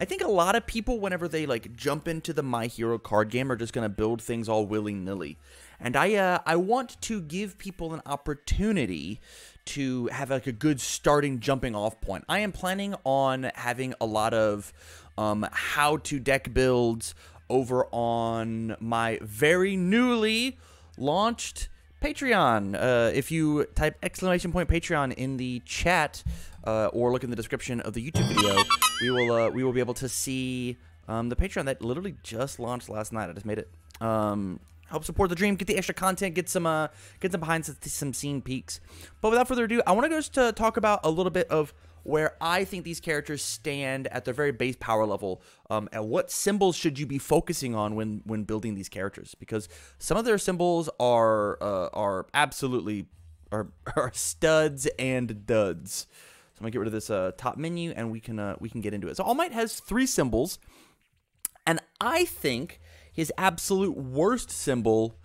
I think a lot of people, whenever they like jump into the My Hero card game, are just gonna build things all willy-nilly. And I want to give people an opportunity to have like a good starting jumping off point. I am planning on having a lot of how to deck builds over on my very newly launched Patreon. If you type ! Patreon in the chat or look in the description of the YouTube video, we will be able to see the Patreon that literally just launched last night. I just made it. Help support the dream, get the extra content, get some behind some scene peeks. But without further ado, I want to just talk about a little bit of where I think these characters stand at their very base power level, and what symbols should you be focusing on when building these characters, because some of their symbols are absolutely are studs and duds. So I'm gonna get rid of this top menu, and we can get into it. So All Might has 3 symbols, and I think his absolute worst symbol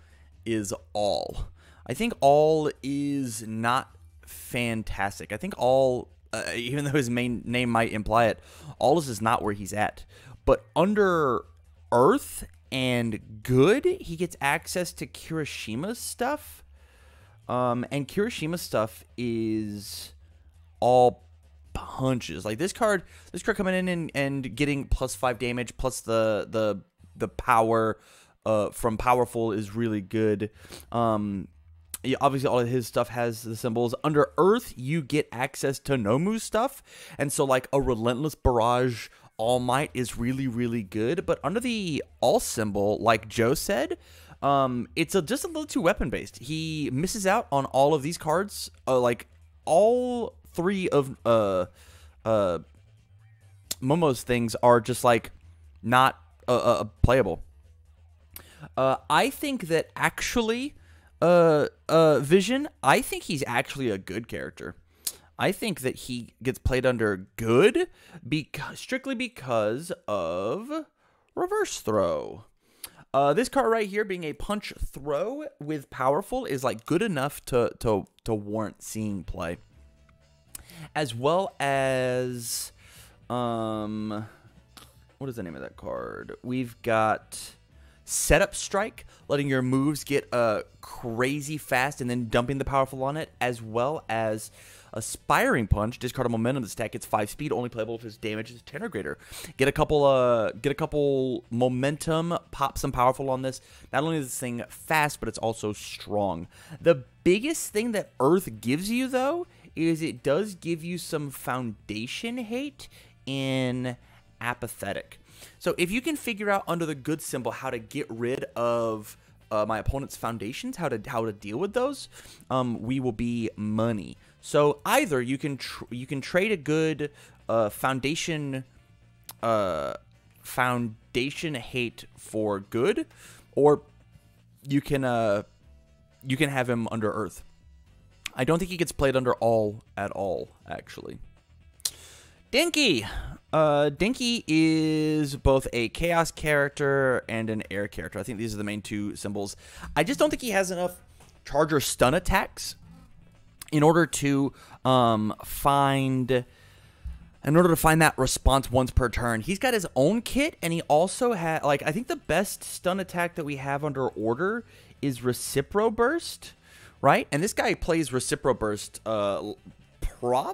is All. I think All is not fantastic. I think All, even though his main name might imply it, All is not where he's at. But under Earth and Good, he gets access to Kirishima's stuff. And Kirishima's stuff is all punches. Like this card coming in and getting +5 damage, plus the power from Powerful is really good. Yeah, obviously all of his stuff has the symbols. Under Earth, you get access to Nomu's stuff, and so like a Relentless Barrage All Might is really, really good. But under the All symbol, like Joe said, it's just a little too weapon based. He misses out on all of these cards. Like all 3 of Momo's things are just like not playable. I think that actually, Vision, I think he's actually a good character. I think that he gets played under Good strictly because of Reverse Throw. This card right here, being a punch throw with Powerful, is like good enough to warrant seeing play, as well as what is the name of that card? We've got Setup Strike, letting your moves get crazy fast and then dumping the Powerful on it, as well as Aspiring Punch. Discard a momentum. The stack gets 5 speed, only playable if his damage is 10 or greater. Get a couple momentum, pop some Powerful on this. Not only is this thing fast, but it's also strong. The biggest thing that Earth gives you, though, is it does give you some foundation hate in Apathetic. So if you can figure out under the Good symbol how to get rid of my opponent's foundations, how to deal with those, we will be money. So either you can trade a Good foundation hate for Good, or you can have him under Earth. I don't think he gets played under All at all, actually. Denki. Denki is both a Chaos character and an Air character. I think these are the main 2 symbols. I just don't think he has enough charge or stun attacks in order to find that response once per turn. He's got his own kit, and he also has, like, I think the best stun attack that we have under Order is Recipro Burst, right? And this guy plays Recipro Burst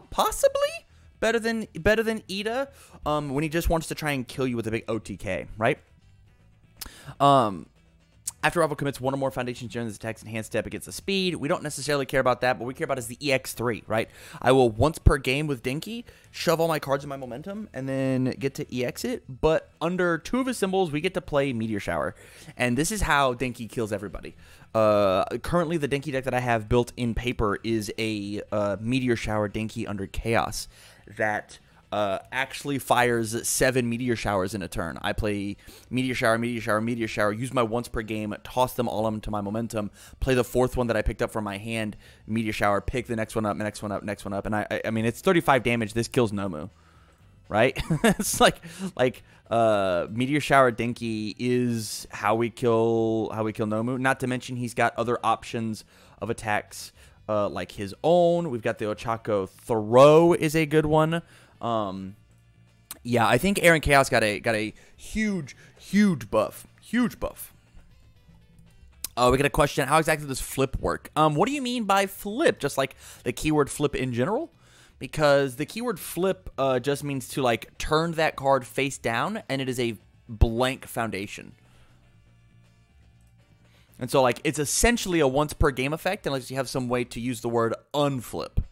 possibly better than Ida when he just wants to try and kill you with a big OTK, right? After rival commits 1 or more foundations during this attack's enhanced step against the speed, we don't necessarily care about that. What we care about is the EX3, right? I will once per game with Denki shove all my cards in my momentum and then get to EX it. But under 2 of his symbols, we get to play Meteor Shower, and this is how Denki kills everybody. Currently, the Denki deck that I have built in paper is a Meteor Shower Denki under Chaos that actually fires 7 Meteor Showers in a turn. I play Meteor Shower, Meteor Shower, Meteor Shower, use my once per game, toss them all into my momentum, play the 4th one that I picked up from my hand, Meteor Shower, pick the next one up, next one up, next one up, and I mean, it's 35 damage. This kills Nomu, right? It's like Meteor Shower Denki is how we kill Nomu. Not to mention he's got other options of attacks like his own. We've got the Ochako Throw is a good one. Yeah, I think Aaron Chaos got a huge buff. Huge buff. We got a question. How exactly does flip work? What do you mean by flip? Just like the keyword flip in general? Because the keyword flip just means to like turn that card face down, and it is a blank foundation. And so like it's essentially a once per game effect unless you have some way to use the word unflip.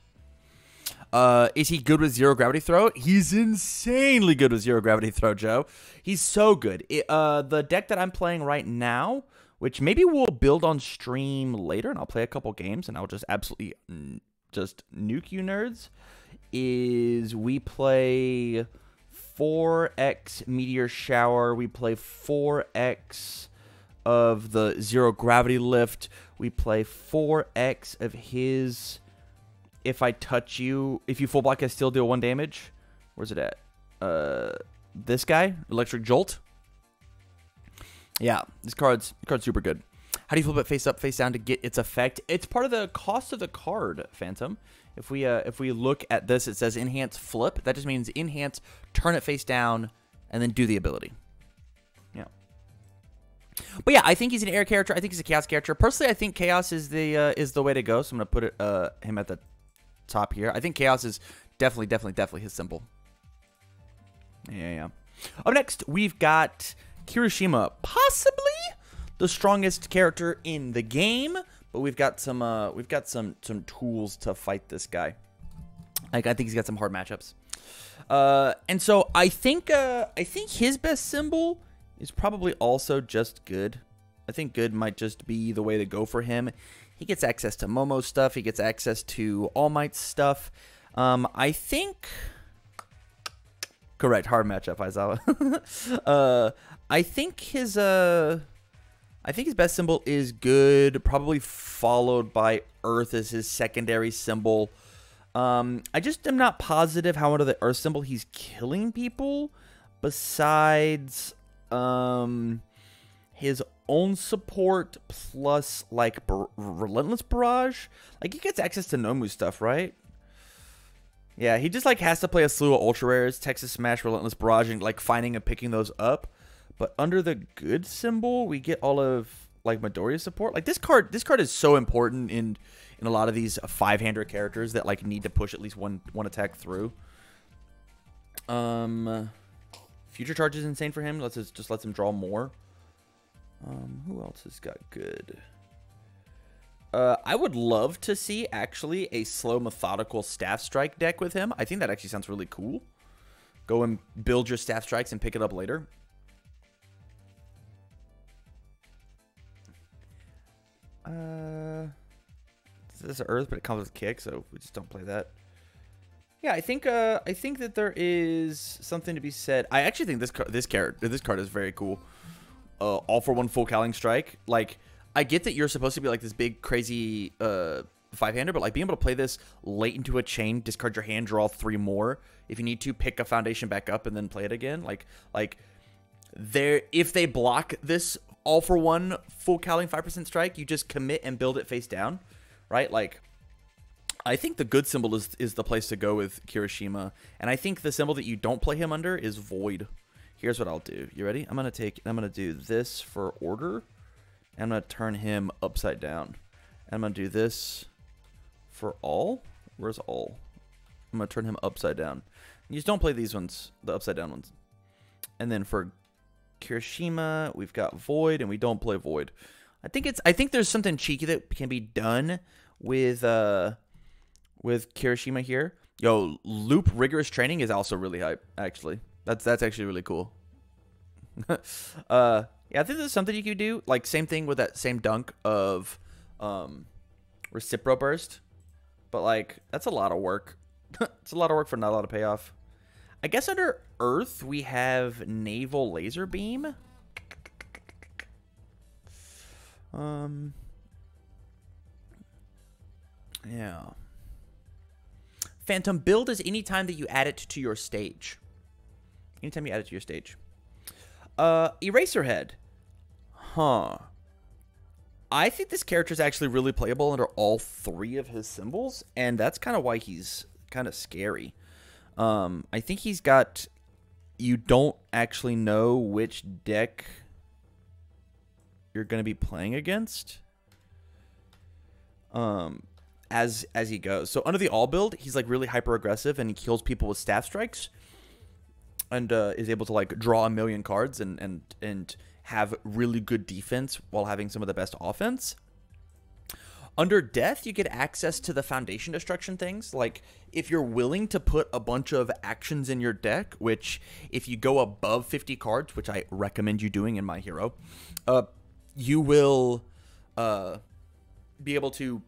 Is he good with zero gravity throw? He's insanely good with zero gravity throw, Joe. He's so good. The deck that I'm playing right now, which maybe we'll build on stream later, and I'll play a couple games, and I'll just absolutely just nuke you nerds, is we play 4x Meteor Shower. We play 4x of the zero gravity lift. We play 4x of his... If I touch you, if you full block, I still deal 1 damage. Where's it at? This guy, Electric Jolt. Yeah, this card's super good. How do you flip it face up, face down to get its effect? It's part of the cost of the card, Phantom. If we look at this, it says enhance flip. That just means enhance, turn it face down, and then do the ability. Yeah. But yeah, I think he's an air character. I think he's a chaos character. Personally, I think chaos is the way to go. So I'm gonna put it him at the top here. I think chaos is definitely his symbol. Yeah. Up next, we've got Kirishima, possibly the strongest character in the game, but we've got some tools to fight this guy. Like I think he's got some hard matchups. And so I think his best symbol is probably also just good. I think good might just be the way to go for him. He gets access to Momo stuff. He gets access to All Might stuff. I think... Correct. Hard matchup, Aizawa. I think his best symbol is good. Probably followed by Earth as his secondary symbol. I just am not positive how under the Earth symbol he's killing people. Besides... his own support plus like Relentless Barrage. Like he gets access to Nomu stuff, right? Yeah, he just like has to play a slew of ultra rares, Texas Smash, Relentless Barrage, and like finding and picking those up. But under the good symbol, we get all of like Midoriya support. Like this card is so important in a lot of these 5-hander characters that like need to push at least one attack through. Future Charge is insane for him. Just lets him draw more. Who else has got good? I would love to see actually a slow methodical staff strike deck with him. I think that actually sounds really cool. Go and build your staff strikes and pick it up later. This is Earth, but it comes with kick, so we just don't play that. Yeah, I think that there is something to be said. I actually think this card is very cool. All for one full Cowling Strike. Like, I get that you're supposed to be like this big crazy 5-hander, but like being able to play this late into a chain, discard your hand, draw 3 more. If you need to, pick a foundation back up and then play it again. Like if they block this all for one full Cowling 5% strike, you just commit and build it face down, right? Like, I think the good symbol is the place to go with Kirishima, and I think the symbol that you don't play him under is Void. Here's what I'll do. You ready? I'm gonna do this for order. And I'm gonna turn him upside down. And I'm gonna do this for all. Where's all? I'm gonna turn him upside down. You just don't play these ones, the upside down ones. And then for Kirishima, we've got Void, and we don't play Void. I think there's something cheeky that can be done with Kirishima here. Yo, Loop Rigorous Training is also really hype, actually. That's actually really cool. Yeah, I think there's something you could do. Like, same thing with that same dunk of Recipro Burst. But, like, that's a lot of work. It's a lot of work for not a lot of payoff. I guess under Earth, we have Naval Laser Beam. Yeah. Phantom build is any time that you add it to your stage. Anytime you add it to your stage. Eraserhead. Huh. I think this character is actually really playable under all 3 of his symbols, and that's kind of why he's kind of scary. I think he's got you don't actually know which deck you're going to be playing against as he goes. So under the all build, he's like really hyper aggressive and he kills people with staff strikes and is able to like draw a million cards and have really good defense while having some of the best offense. Under death, you get access to the foundation destruction things. Like, if you're willing to put a bunch of actions in your deck, which if you go above 50 cards, which I recommend you doing in My Hero, you will be able to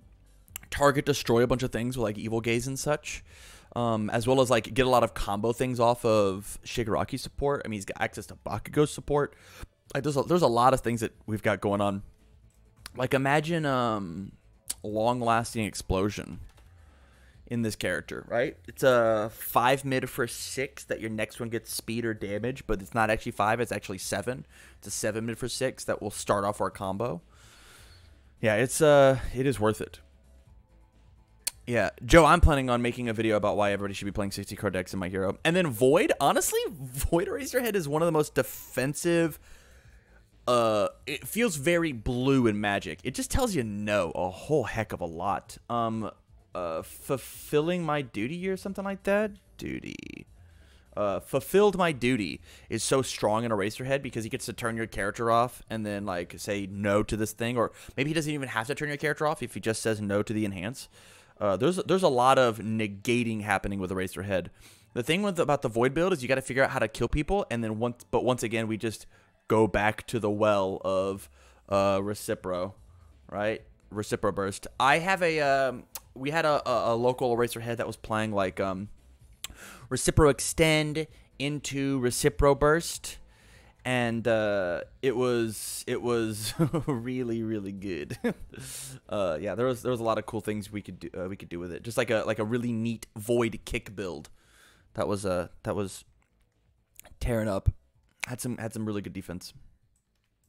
target destroy a bunch of things with like Evil Gaze and such, as well as like get a lot of combo things off of Shigaraki support. I mean, he's got access to Bakugo support. Like, there's a lot of things that we've got going on. Like, imagine long-lasting explosion in this character, right? It's a 5 mid for 6 that your next one gets speed or damage, but it's not actually 5, it's actually 7. It's a 7 mid for 6 that will start off our combo. Yeah, it is worth it. Yeah, Joe, I'm planning on making a video about why everybody should be playing 60 card decks in My Hero. And then Void, honestly, Void Eraserhead is one of the most defensive. It feels very blue in Magic. It just tells you no a whole heck of a lot. Fulfilling my duty or something like that. Duty. Fulfilled my duty is so strong in Eraserhead because he gets to turn your character off and then like say no to this thing, or maybe he doesn't even have to turn your character off if he just says no to the enhance. There's a lot of negating happening with Eraserhead. The thing about the Void build is you got to figure out how to kill people, and then once again we just go back to the well of Recipro, right? Recipro Burst. I have we had a local Eraserhead that was playing like Recipro Extend into Recipro Burst, and it was really, really good. Yeah, there was a lot of cool things we could do with it. Just like a really neat Void kick build that was tearing up. Had some really good defense.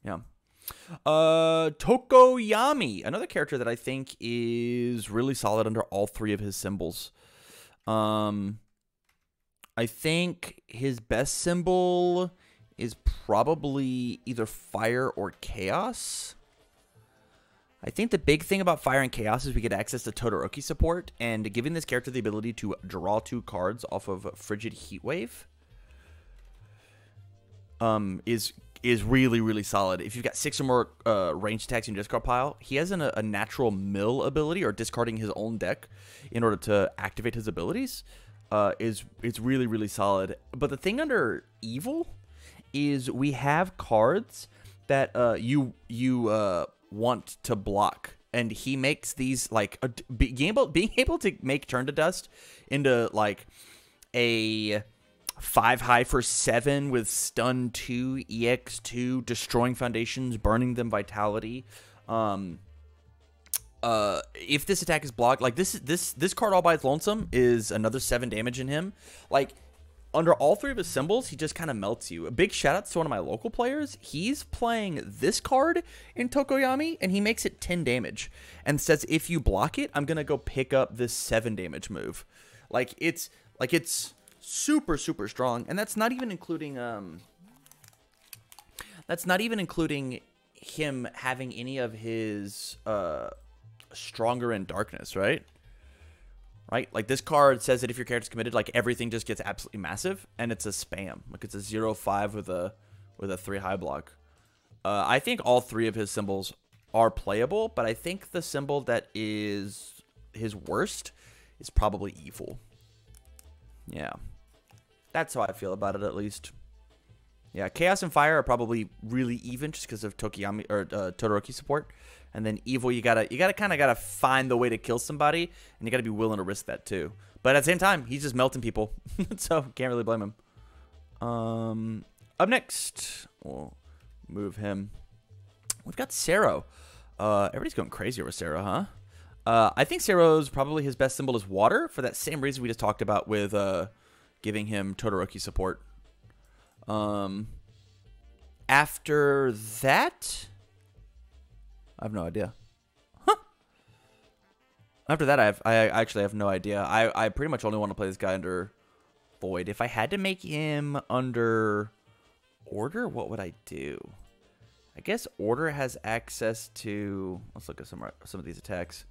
Yeah. Tokoyami, another character that I think is really solid under all 3 of his symbols. I think his best symbol is probably either fire or chaos. I think the big thing about fire and chaos is we get access to Todoroki support, and giving this character the ability to draw 2 cards off of Frigid Heatwave is really, really solid. If you've got 6 or more range attacks in your discard pile, he has a natural mill ability, or discarding his own deck in order to activate his abilities. It's really, really solid. But the thing under evil is we have cards that you want to block, and he makes these like being able to make Turn to Dust into like a 5 high for 7 with stun 2, EX 2, destroying foundations, burning them vitality. If this attack is blocked, like this card all by its lonesome is another 7 damage in him. Like, under all 3 of his symbols, he just kind of melts you. A big shout out to one of my local players. He's playing this card in Tokoyami, and he makes it 10 damage. And says, if you block it, I'm going to go pick up this 7 damage move. It's super, super strong. And that's not even including, him having any of his, stronger in darkness, right? Right? Like, this card says that if your character's committed, like, everything just gets absolutely massive, and it's a spam. Like, it's a 0/5 with a 3 high block. I think all 3 of his symbols are playable, but I think the symbol that is his worst is probably evil. Yeah. That's how I feel about it, at least. Yeah, Chaos and Fire are probably really even just because of Tokoyami or Todoroki support. And then evil, you gotta kind of gotta find the way to kill somebody, and you gotta be willing to risk that too. But at the same time, he's just melting people, so can't really blame him. Up next, we'll move him. We've got Sero. Everybody's going crazy over Sero, huh? I think Sero's probably his best symbol is water for that same reason we just talked about with giving him Todoroki support. After that, I have no idea. Huh. After that, I actually have no idea. I pretty much only want to play this guy under Void. If I had to make him under order, what would I do? I guess order has access to... Let's look at some of these attacks.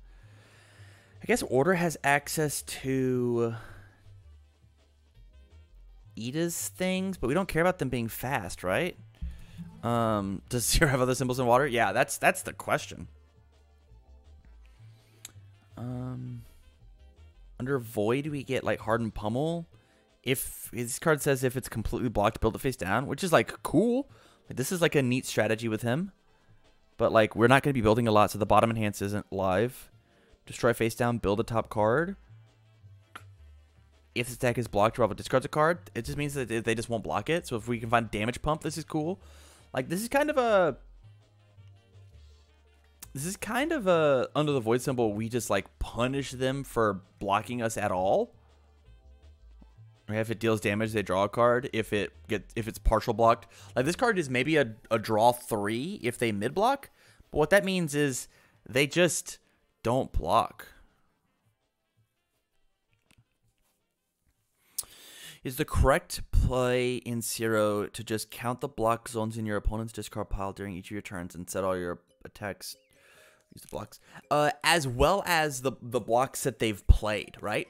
I guess order has access to Ida's things, but we don't care about them being fast, right? Does Zero have other symbols in water? Yeah, that's the question. Under Void, we get like Hardened Pummel. If his card says if it's completely blocked, build it face down, which is like cool. Like, this is like a neat strategy with him. But like we're not going to be building a lot, so the bottom enhance isn't live. Destroy face down, build a top card. If this attack is blocked, Rival discards a card. It just means that they just won't block it. So if we can find damage pump, this is cool. Like this is kind of a under the Void symbol, we just like punish them for blocking us at all. If it deals damage, they draw a card. If it's partial blocked, like this card is maybe a draw 3 if they mid block. But what that means is they just don't block. Is the correct play in Zero to just count the block zones in your opponent's discard pile during each of your turns and set all your attacks? Use the blocks, as well as the blocks that they've played, right?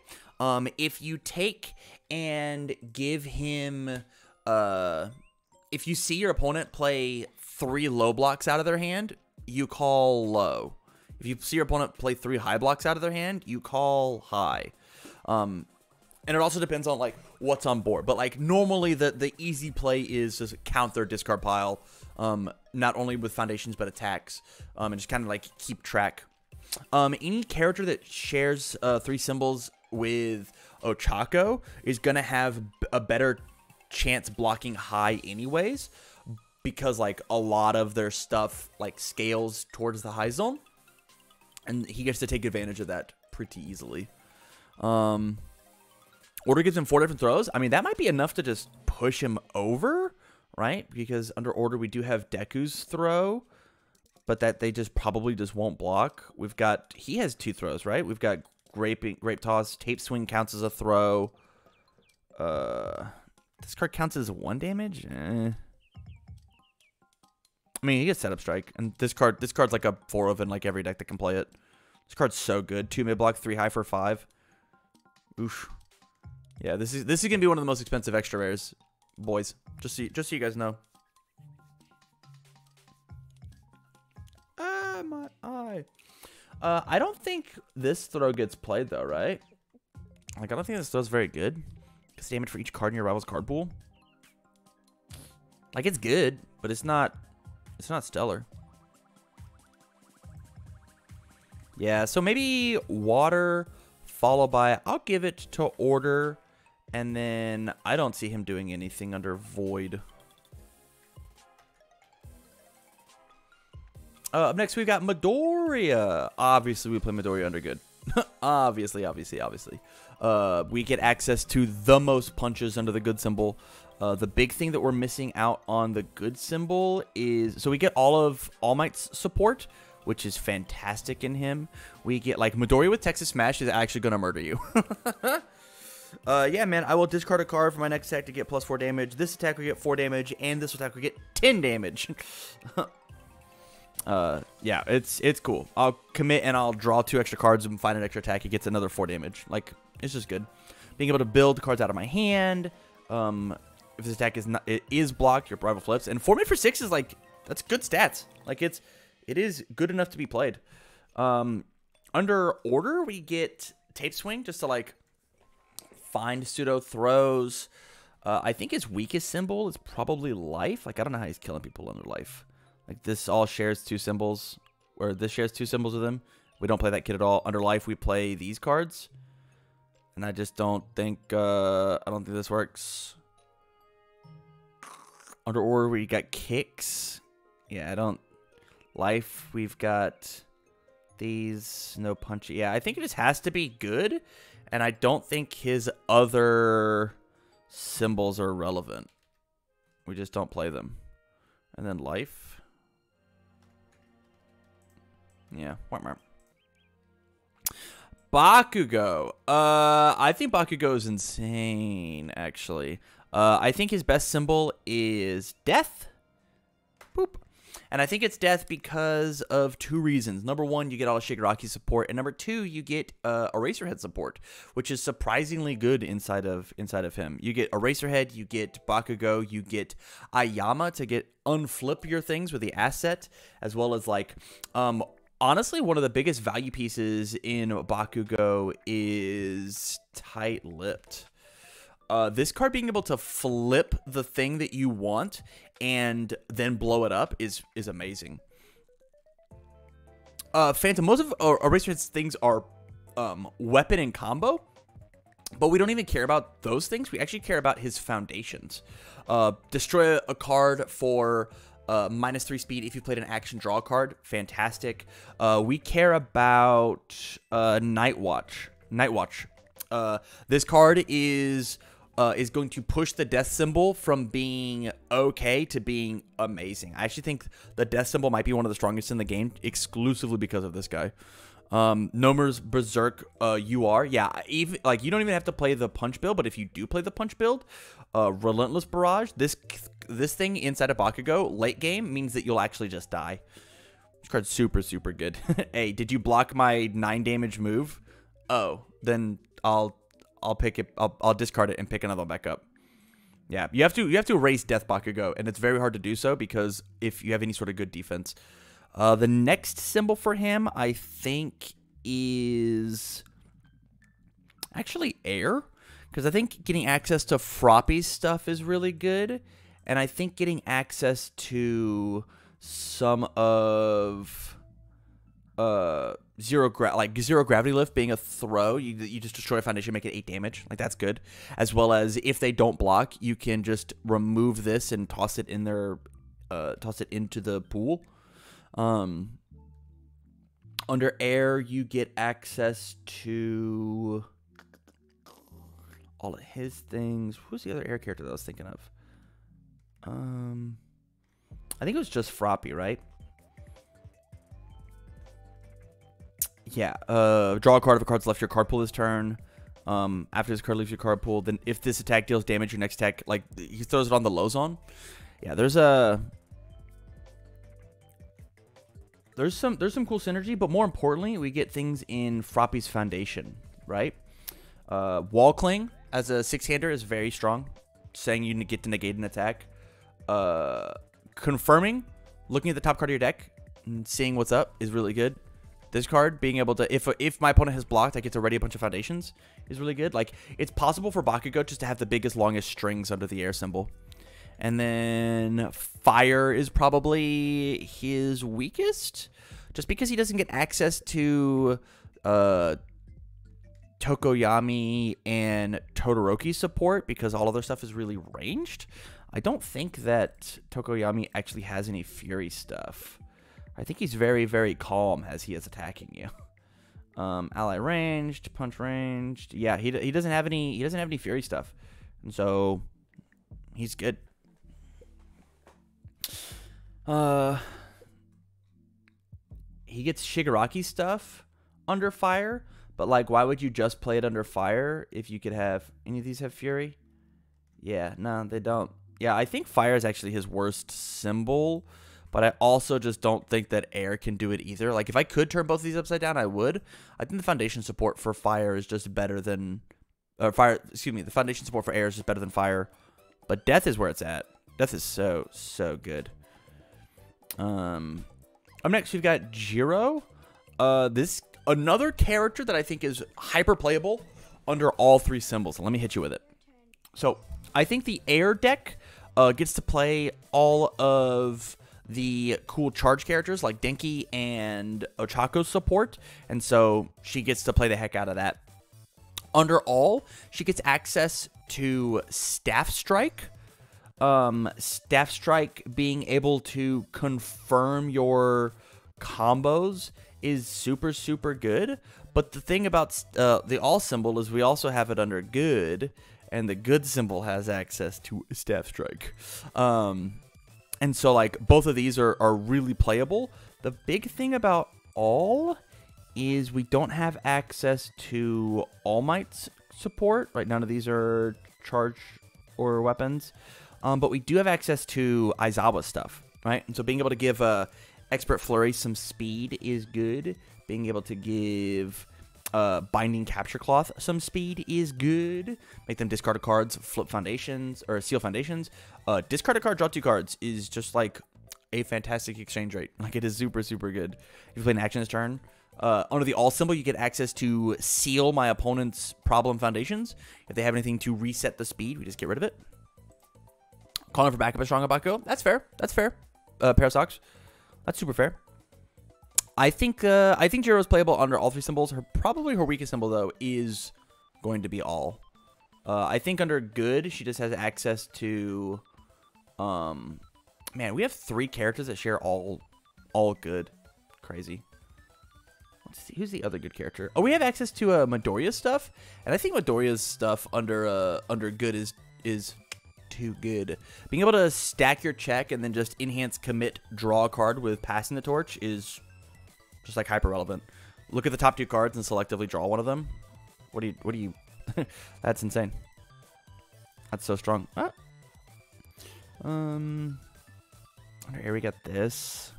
If you take and give him, if you see your opponent play 3 low blocks out of their hand, you call low. If you see your opponent play 3 high blocks out of their hand, you call high. And it also depends on like what's on board. But like normally the easy play is just count their discard pile, not only with foundations but attacks, and just kind of like keep track. Any character that shares 3 symbols with Ochako is gonna have a better chance blocking high anyways, because like a lot of their stuff like scales towards the high zone, and he gets to take advantage of that pretty easily. Order gives him 4 different throws. I mean, that might be enough to just push him over, right? Because under order, we do have Deku's throw, but that they just probably just won't block. We've got, he has 2 throws, right? We've got Grape Toss. Tape Swing counts as a throw. This card counts as 1 damage. I mean, he gets Setup Strike, and this card's like a 4 of in like every deck that can play it. This card's so good. 2 mid block, 3 high for 5. Oof. Yeah, this is gonna be one of the most expensive extra rares, boys. Just so you guys know. Ah, my eye. I don't think this throw gets played though, right? Like, I don't think this throw's very good. It's damage for each card in your rival's card pool. Like, it's good, but it's not stellar. Yeah, so maybe water followed by, I'll give it to order, and then I don't see him doing anything under void. Up next, we've got Midoriya. Obviously, we play Midoriya under good. obviously. We get access to the most punches under the good symbol. The big thing that we're missing out on the good symbol is, so we get all of All Might's support, which is fantastic in him. We get, like, Midoriya with Texas Smash is actually going to murder you. Yeah, man, I will discard a card for my next attack to get +4 damage. This attack will get 4 damage, and this attack will get 10 damage. Yeah, it's cool. I'll commit, and I'll draw 2 extra cards and find an extra attack. It gets another 4 damage. Like, it's just good. Being able to build cards out of my hand. If this attack is blocked, your rival flips. And 4 mid for 6 is, like, that's good stats. Like, it is good enough to be played. Under order, we get Tape Swing just to, like, find pseudo throws. I think his weakest symbol is probably life. Like, I don't know how he's killing people under life. Like, this all shares 2 symbols, or this shares 2 symbols with him. We don't play that kid at all. Under life, we play these cards. And I just don't think, I don't think this works. Under order, we got kicks. Yeah, I don't. Life, we've got these, no punch. Yeah, I think it just has to be good. And I don't think his other symbols are relevant. We just don't play them. And then life. Bakugo. I think Bakugo is insane, actually. I think his best symbol is death. Boop. And I think it's death because of two reasons. Number one, you get all Shigaraki support, and number two, you get Eraserhead support, which is surprisingly good inside of him. You get Eraserhead, you get Bakugo, you get Ayama to get unflip your things with the asset, as well as like honestly, one of the biggest value pieces in Bakugo is Tight-Lipped. This card being able to flip the thing that you want and then blow it up is amazing. Phantom, most of Eraserhead's things are weapon and combo, but we don't even care about those things. We actually care about his foundations. Destroy a card for -3 speed if you played an action draw card. Fantastic. We care about Night Watch. This card is going to push the death symbol from being okay to being amazing. I actually think the death symbol might be one of the strongest in the game exclusively because of this guy. Nomer's Berserk UR. Yeah, even like you don't even have to play the punch build, but if you do play the punch build, Relentless Barrage, this thing inside of Bakugo late game means that you'll actually just die. This card's super good. Hey, did you block my 9 damage move? Oh, then I'll pick it. I'll discard it and pick another one back up. Yeah, you have to erase Death Bakugo, and it's very hard to do so because if you have any sort of good defense. The next symbol for him, I think, is actually air, because I think getting access to Froppy's stuff is really good, and I think getting access to some of zero gravity lift being a throw, you just destroy a foundation, make it 8 damage, like that's good. As well as if they don't block, you can just remove this and toss it in their toss it into the pool. Under air, you get access to all of his things. Who's the other air character that I was thinking of? I think it was just Froppy, right? Yeah, draw a card if a card's left your card pool this turn. After this card leaves your card pool, then if this attack deals damage, your next attack, like, he throws it on the Lozon. Yeah, there's some cool synergy, but more importantly, we get things in Froppy's Foundation, right? Wall Cling as a 6-hander is very strong, saying you get to negate an attack. Confirming, looking at the top card of your deck and seeing what's up is really good. This card being able to, if my opponent has blocked, I get to ready a bunch of foundations is really good. Like, it's possible for Bakugo just to have the biggest, longest strings under the air symbol. And then fire is probably his weakest, just because he doesn't get access to Tokoyami and Todoroki support because all of their stuff is really ranged. I don't think that Tokoyami actually has any Fury stuff. I think he's very, very calm as he is attacking you. Ally ranged, punch ranged. Yeah, he doesn't have any Fury stuff, and so he's good. He gets Shigaraki stuff under fire, but like, why would you just play it under fire if you could have any of these have Fury? Yeah, no, they don't. Yeah, I think fire is actually his worst symbol. But I also just don't think that air can do it either. Like, if I could turn both of these upside down, I would. I think the foundation support for fire is just better than... the foundation support for air is just better than fire. But death is where it's at. Death is so, so good. Up next, we've got Jiro. Another character that I think is hyper playable under all 3 symbols. Let me hit you with it. So, I think the air deck gets to play all of the cool charge characters like Denki and Ochako's support, and so she gets to play the heck out of that. Under all, she gets access to Staff Strike. Staff Strike being able to confirm your combos is super, super good. But the thing about the all symbol is we also have it under good, and the good symbol has access to Staff Strike. And so, like, both of these are really playable. The big thing about all is we don't have access to All Might's support. Right, none of these are charge or weapons. But we do have access to Aizawa's stuff, right? And so being able to give Expert Flurry some speed is good. Being able to give Binding Capture Cloth some speed is good. Make them discard cards, flip foundations, or seal foundations. Discard a card, draw 2 cards is just like a fantastic exchange rate. Like, it is super, super good. If you play an action this turn, under the all symbol, you get access to seal my opponent's problem foundations. If they have anything to reset the speed, we just get rid of it. Calling for backup a strong Abako. That's fair. That's fair. Pair of socks. That's super fair. I think Jiro's playable under all 3 symbols. Probably her weakest symbol, though, is going to be all. I think under good, she just has access to... man, we have 3 characters that share all good. Crazy. Let's see. Who's the other good character? Oh, we have access to Midoriya's stuff. And I think Midoriya's stuff under good is too good. Being able to stack your check and then just enhance, commit, draw a card with passing the torch is... just like hyper relevant. Look at the top 2 cards and selectively draw one of them. What do you That's insane. That's so strong. Ah. Under here we got this.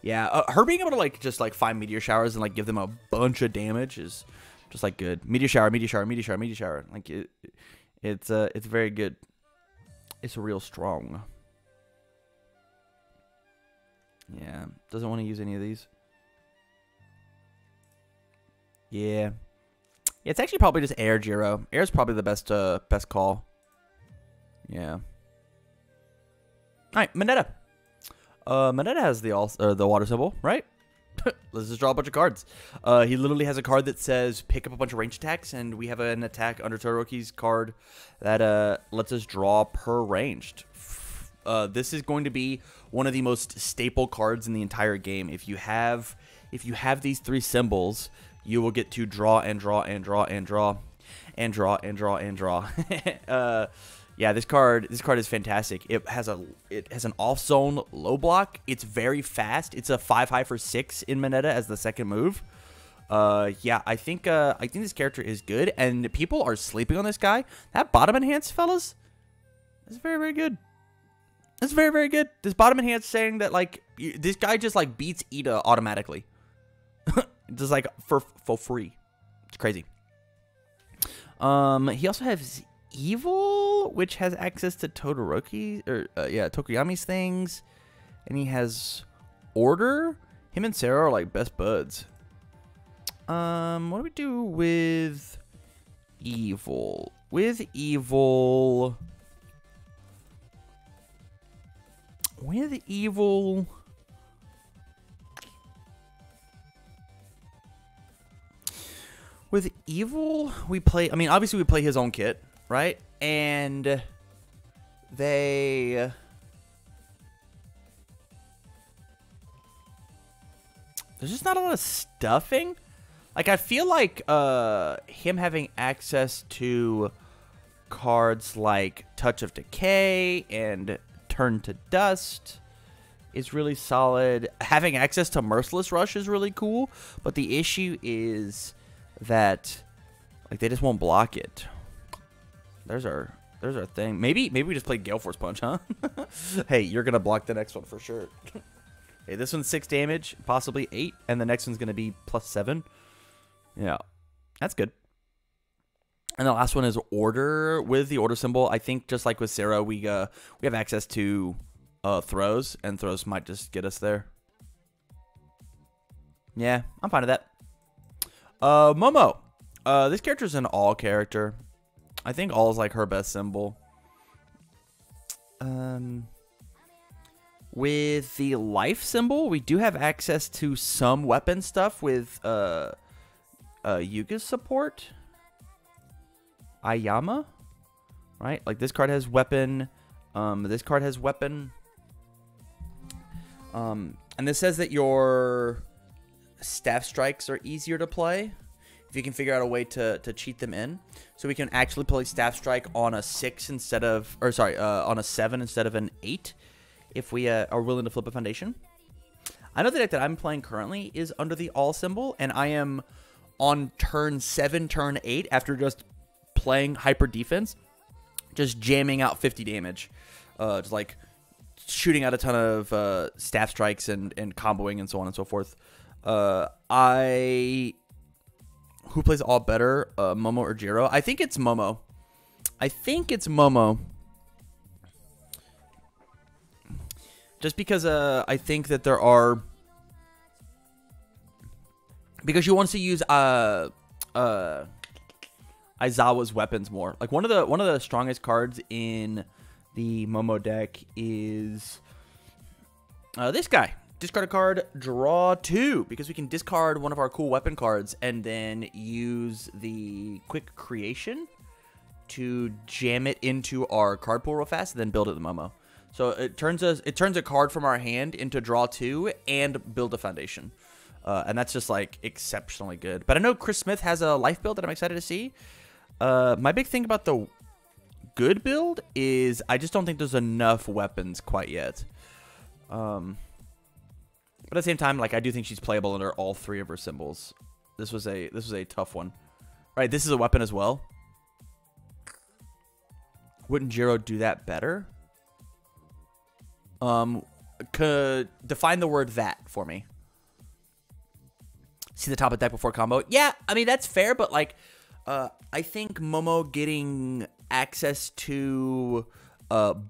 Yeah, her being able to like just like find meteor showers and like give them a bunch of damage is just like good. Meteor shower, meteor shower, meteor shower, meteor shower. Like it's very good. It's real strong. Yeah, doesn't want to use any of these. Yeah, it's actually probably just Air Jiro. Air's probably the best call. Yeah. All right, Mineta. Mineta has the water symbol, right? Let's just draw a bunch of cards. He literally has a card that says pick up a bunch of range attacks, and we have an attack under Todoroki's card that lets us draw per ranged. This is going to be one of the most staple cards in the entire game. If you have these 3 symbols, you will get to draw and draw and draw and draw and draw and draw and draw. Yeah, this card is fantastic. It has an off zone low block. It's very fast. It's a 5 for 6 in Mineta as the second move. Yeah, I think this character is good, and people are sleeping on this guy. That bottom enhance, fellas, is very, very good. That's very, very good. This bottom enhance saying that like this guy just like beats Ida automatically, just like for free. It's crazy. He also has Evil, which has access to Todoroki or Tokoyami's things, and he has Order. Him and Sarah are like best buds. What do we do with Evil? With Evil, we play. I mean, obviously we play his own kit, right? And there's just not a lot of stuffing. Like, I feel like him having access to cards like Touch of Decay and Turn to Dust is really solid. Having access to Merciless Rush is really cool, but the issue is that like they just won't block it. There's our thing. Maybe we just play Gale Force Punch, huh? Hey, you're gonna block the next one for sure. Hey, this one's 6 damage, possibly 8, and the next one's gonna be +7. Yeah, that's good. And the last one is Order. With the Order symbol, I think just like with Sarah, we have access to throws, and throws might just get us there. Yeah, I'm fine with that. Momo. This character's an all character. I think all is like her best symbol. With the life symbol, we do have access to some weapon stuff with Yuga's support. Ayama, right? Like this card has weapon. This card has weapon. And this says that your staff strikes are easier to play if you can figure out a way to cheat them in. So we can actually play staff strike on a 6 instead of, on a 7 instead of an 8, if we are willing to flip a foundation. I know the deck that I'm playing currently is under the all symbol, and I am on turn 7, turn 8, after just playing hyper defense, just jamming out 50 damage. Just like shooting out a ton of staff strikes and comboing and so on and so forth. Who plays all better, Momo or Jiro? I think it's Momo. Just because I think that there are, because you want to use Aizawa's weapons more. Like one of the strongest cards in the Momo deck is this guy. Discard a card, draw 2, because we can discard one of our cool weapon cards and then use the quick creation to jam it into our card pool real fast and then build it the Momo. So it turns a card from our hand into draw 2 and build a foundation. And that's just like exceptionally good. But I know Chris Smith has a life build that I'm excited to see. My big thing about the good build is I just don't think there's enough weapons quite yet. But at the same time, like, I do think she's playable under all 3 of her symbols. This was a tough one. Right, this is a weapon as well. Wouldn't Jiro do that better? Could define the word "that" for me. See the top of deck before combo. Yeah, I mean that's fair, but like, I think Momo getting access to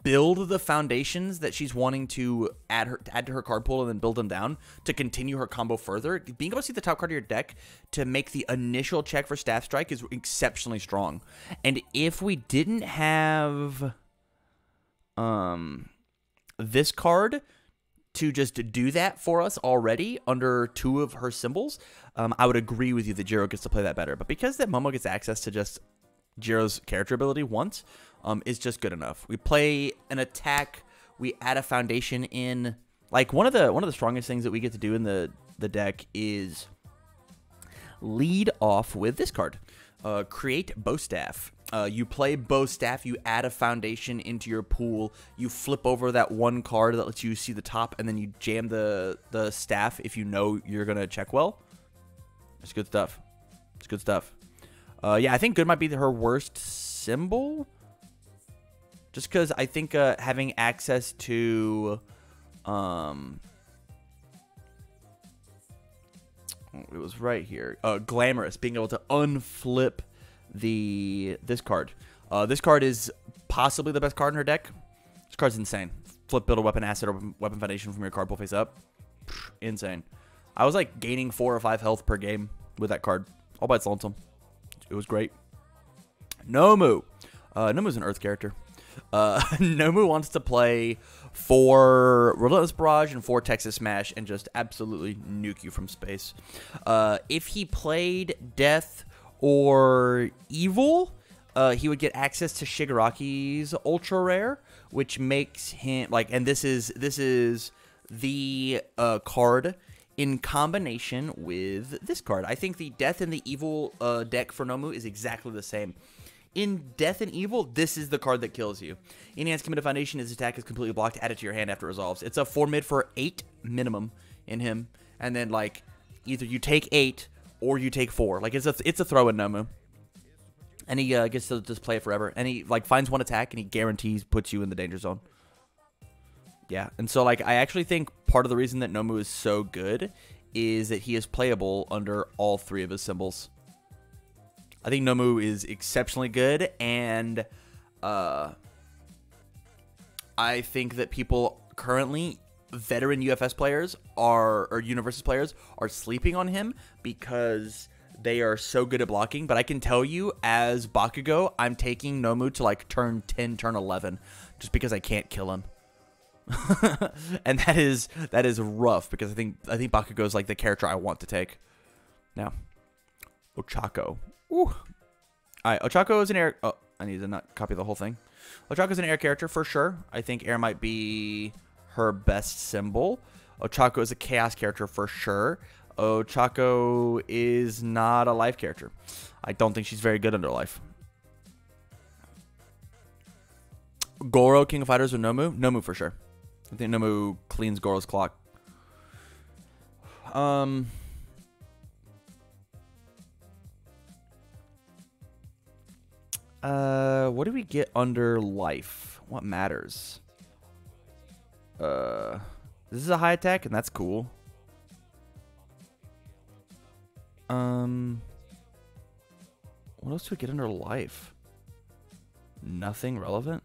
build the foundations that she's wanting to add to her card pool and then build them down to continue her combo further. Being able to see the top card of your deck to make the initial check for Staff Strike is exceptionally strong. And if we didn't have this card to just do that for us already under 2 of her symbols, I would agree with you that Jiro gets to play that better. But because that Momo gets access to just Jiro's character ability once, is just good enough. We play an attack, we add a foundation in. Like one of the strongest things that we get to do in the deck is lead off with this card. Create Bow Staff. You play Bow Staff, you add a foundation into your pool, you flip over that one card that lets you see the top, and then you jam the staff if you know you're going to check well. It's good stuff. It's good stuff. Yeah, I think good might be her worst symbol. Just because I think having access to... it was right here. Glamorous, being able to unflip this card. This card is possibly the best card in her deck. This card's insane. Flip, build a weapon asset or weapon foundation from your card pool face up. Insane. I was like gaining 4 or 5 health per game with that card, all by its lonesome. It was great. Nomu. Nomu's an Earth character. Nomu wants to play 4 Relentless Barrage and 4 Texas Smash and just absolutely nuke you from space. If he played Death or Evil, he would get access to Shigaraki's Ultra Rare, which makes him like, and this is the card in combination with this card. I think the Death and the Evil deck for Nomu is exactly the same. In Death and Evil, this is the card that kills you. Enhanced Commit a Foundation, his attack is completely blocked, add it to your hand after it resolves. It's a 4 mid for 8 minimum in him. And then, like, either you take 8 or you take 4. Like, it's a throw in Nomu. And he gets to just play it forever. And he, like, finds 1 attack and he guarantees puts you in the danger zone. Yeah, and so, like, I actually think part of the reason that Nomu is so good is that he is playable under all 3 of his symbols. I think Nomu is exceptionally good, and I think that people currently, veteran UFS players or Universes players, are sleeping on him because they are so good at blocking. But I can tell you, as Bakugo, I'm taking Nomu to like turn 10, turn 11, just because I can't kill him. And that is rough, because I think Bakugo is like the character I want to take. Now, Ochako. Ooh. Alright, Ochako is an air... Oh, I need to not copy the whole thing. Ochako is an air character for sure. I think air might be her best symbol. Ochako is a chaos character for sure. Ochako is not a life character. I don't think she's very good under life. Goro, King of Fighters, with Nomu? Nomu for sure. I think Nomu cleans Goro's clock. What do we get under life? What matters? This is a high attack, and that's cool. What else do we get under life? Nothing relevant?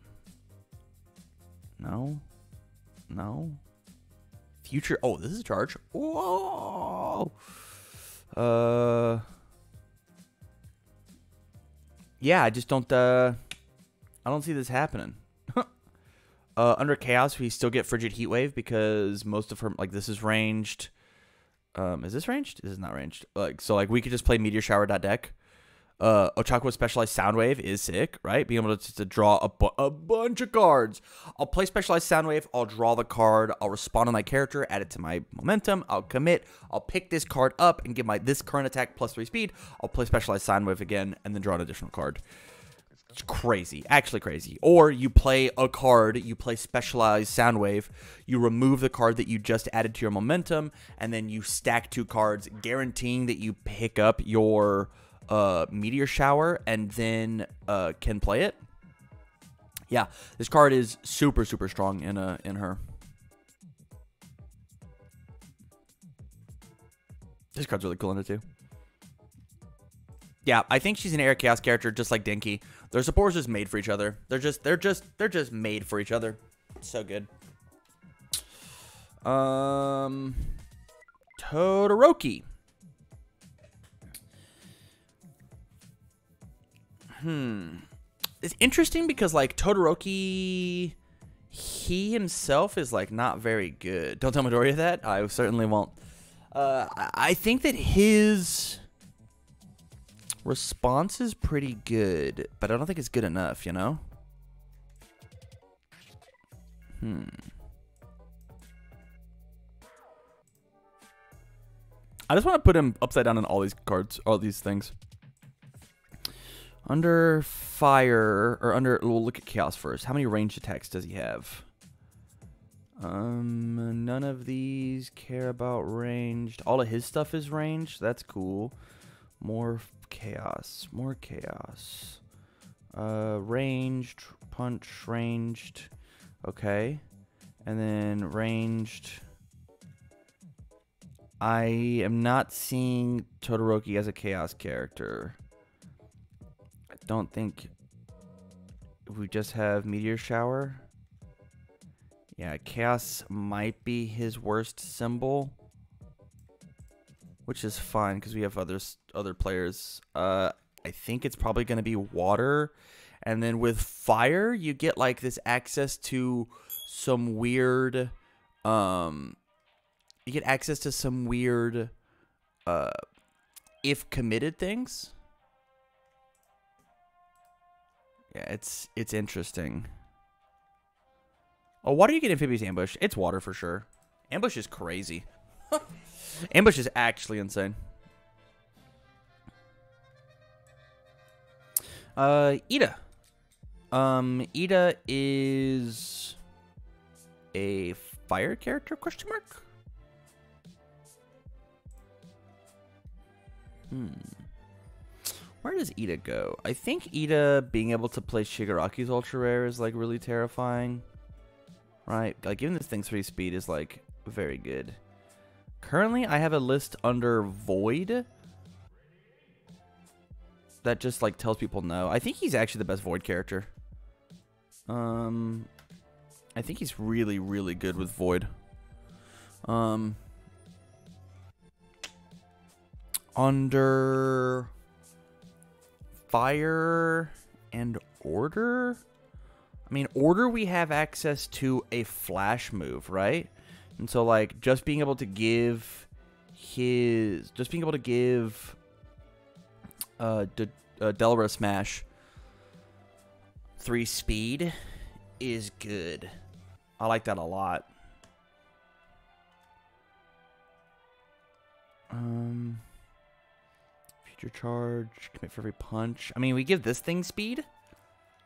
No. No. Future. Oh, this is a charge. Whoa. Yeah, I just don't. I don't see this happening. Under Chaos, we still get Frigid Heatwave because most of her, like, this is ranged. Is this ranged? This is not ranged. Like, so, like, we could just play Meteor Shower deck. Ochako's Specialized Soundwave is sick, right? Being able to draw a bunch of cards. I'll play Specialized Soundwave. I'll draw the card. I'll respond to my character, add it to my momentum. I'll commit. I'll pick this card up and give this current attack +3 speed. I'll play Specialized Soundwave again and then draw an additional card. It's crazy. Actually crazy. Or you play a card, you play Specialized Soundwave, you remove the card that you just added to your momentum, and then you stack 2 cards, guaranteeing that you pick up your Meteor Shower and then can play it. Yeah, this card is super, super strong in her. This card's really cool in it too. Yeah, I think she's an Air Chaos character just like Denki. Their supporters just made for each other. They're just made for each other. It's so good. Todoroki. It's interesting because, like, Todoroki, he himself is, like, not very good. Don't tell Midoriya that. I certainly won't. I think that his response is pretty good, but I don't think it's good enough, you know? I just want to put him upside down on all these cards, all these things. Under fire, or under, we'll look at Chaos first. How many ranged attacks does he have? None of these care about ranged. All of his stuff is ranged. That's cool. More chaos. More chaos. Ranged, punch, ranged. Okay. And then ranged. I am not seeing Todoroki as a chaos character. I don't think we just have Meteor Shower. Yeah, chaos might be his worst symbol, which is fine because we have other players. I think it's probably going to be water, and then with fire, you get like this access to some weird. You get access to some weird, if committed things. Yeah, it's interesting. Oh, why do you get Amphibious Ambush? It's water for sure. Ambush is crazy. Ambush is actually insane. Ida. Ida is a fire character, question mark? Where does Ida go? I think Ida being able to play Shigaraki's Ultra Rare is like really terrifying. Right? Like giving this thing 3 speed is like very good. Currently, I have a list under Void that just like tells people no. I think he's actually the best Void character. I think he's really, really good with Void. Under Fire and Order. I mean, Order, we have access to a flash move, right? And so, like, just being able to give Delra Smash 3 speed is good. I like that a lot. Future Charge, commit for every punch. I mean, we give this thing speed,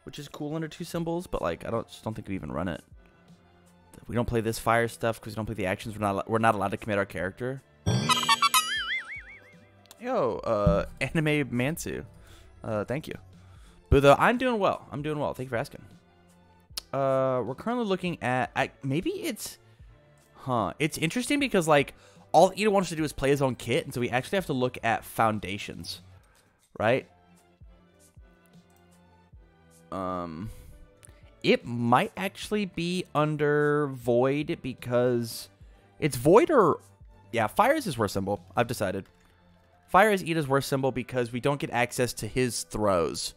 which is cool under 2 symbols, but like I just don't think we even run it. We don't play this fire stuff because we don't play the actions. We're not allowed to commit our character. Yo, Anime Mansu. Thank you. But I'm doing well. I'm doing well. Thank you for asking. We're currently looking at maybe it's it's interesting because like all Ida wants to do is play his own kit, and so we actually have to look at foundations, right? It might actually be under Void because it's Void or yeah, Fire is his worst symbol. I've decided. Fire is Ida's worst symbol because we don't get access to his throws.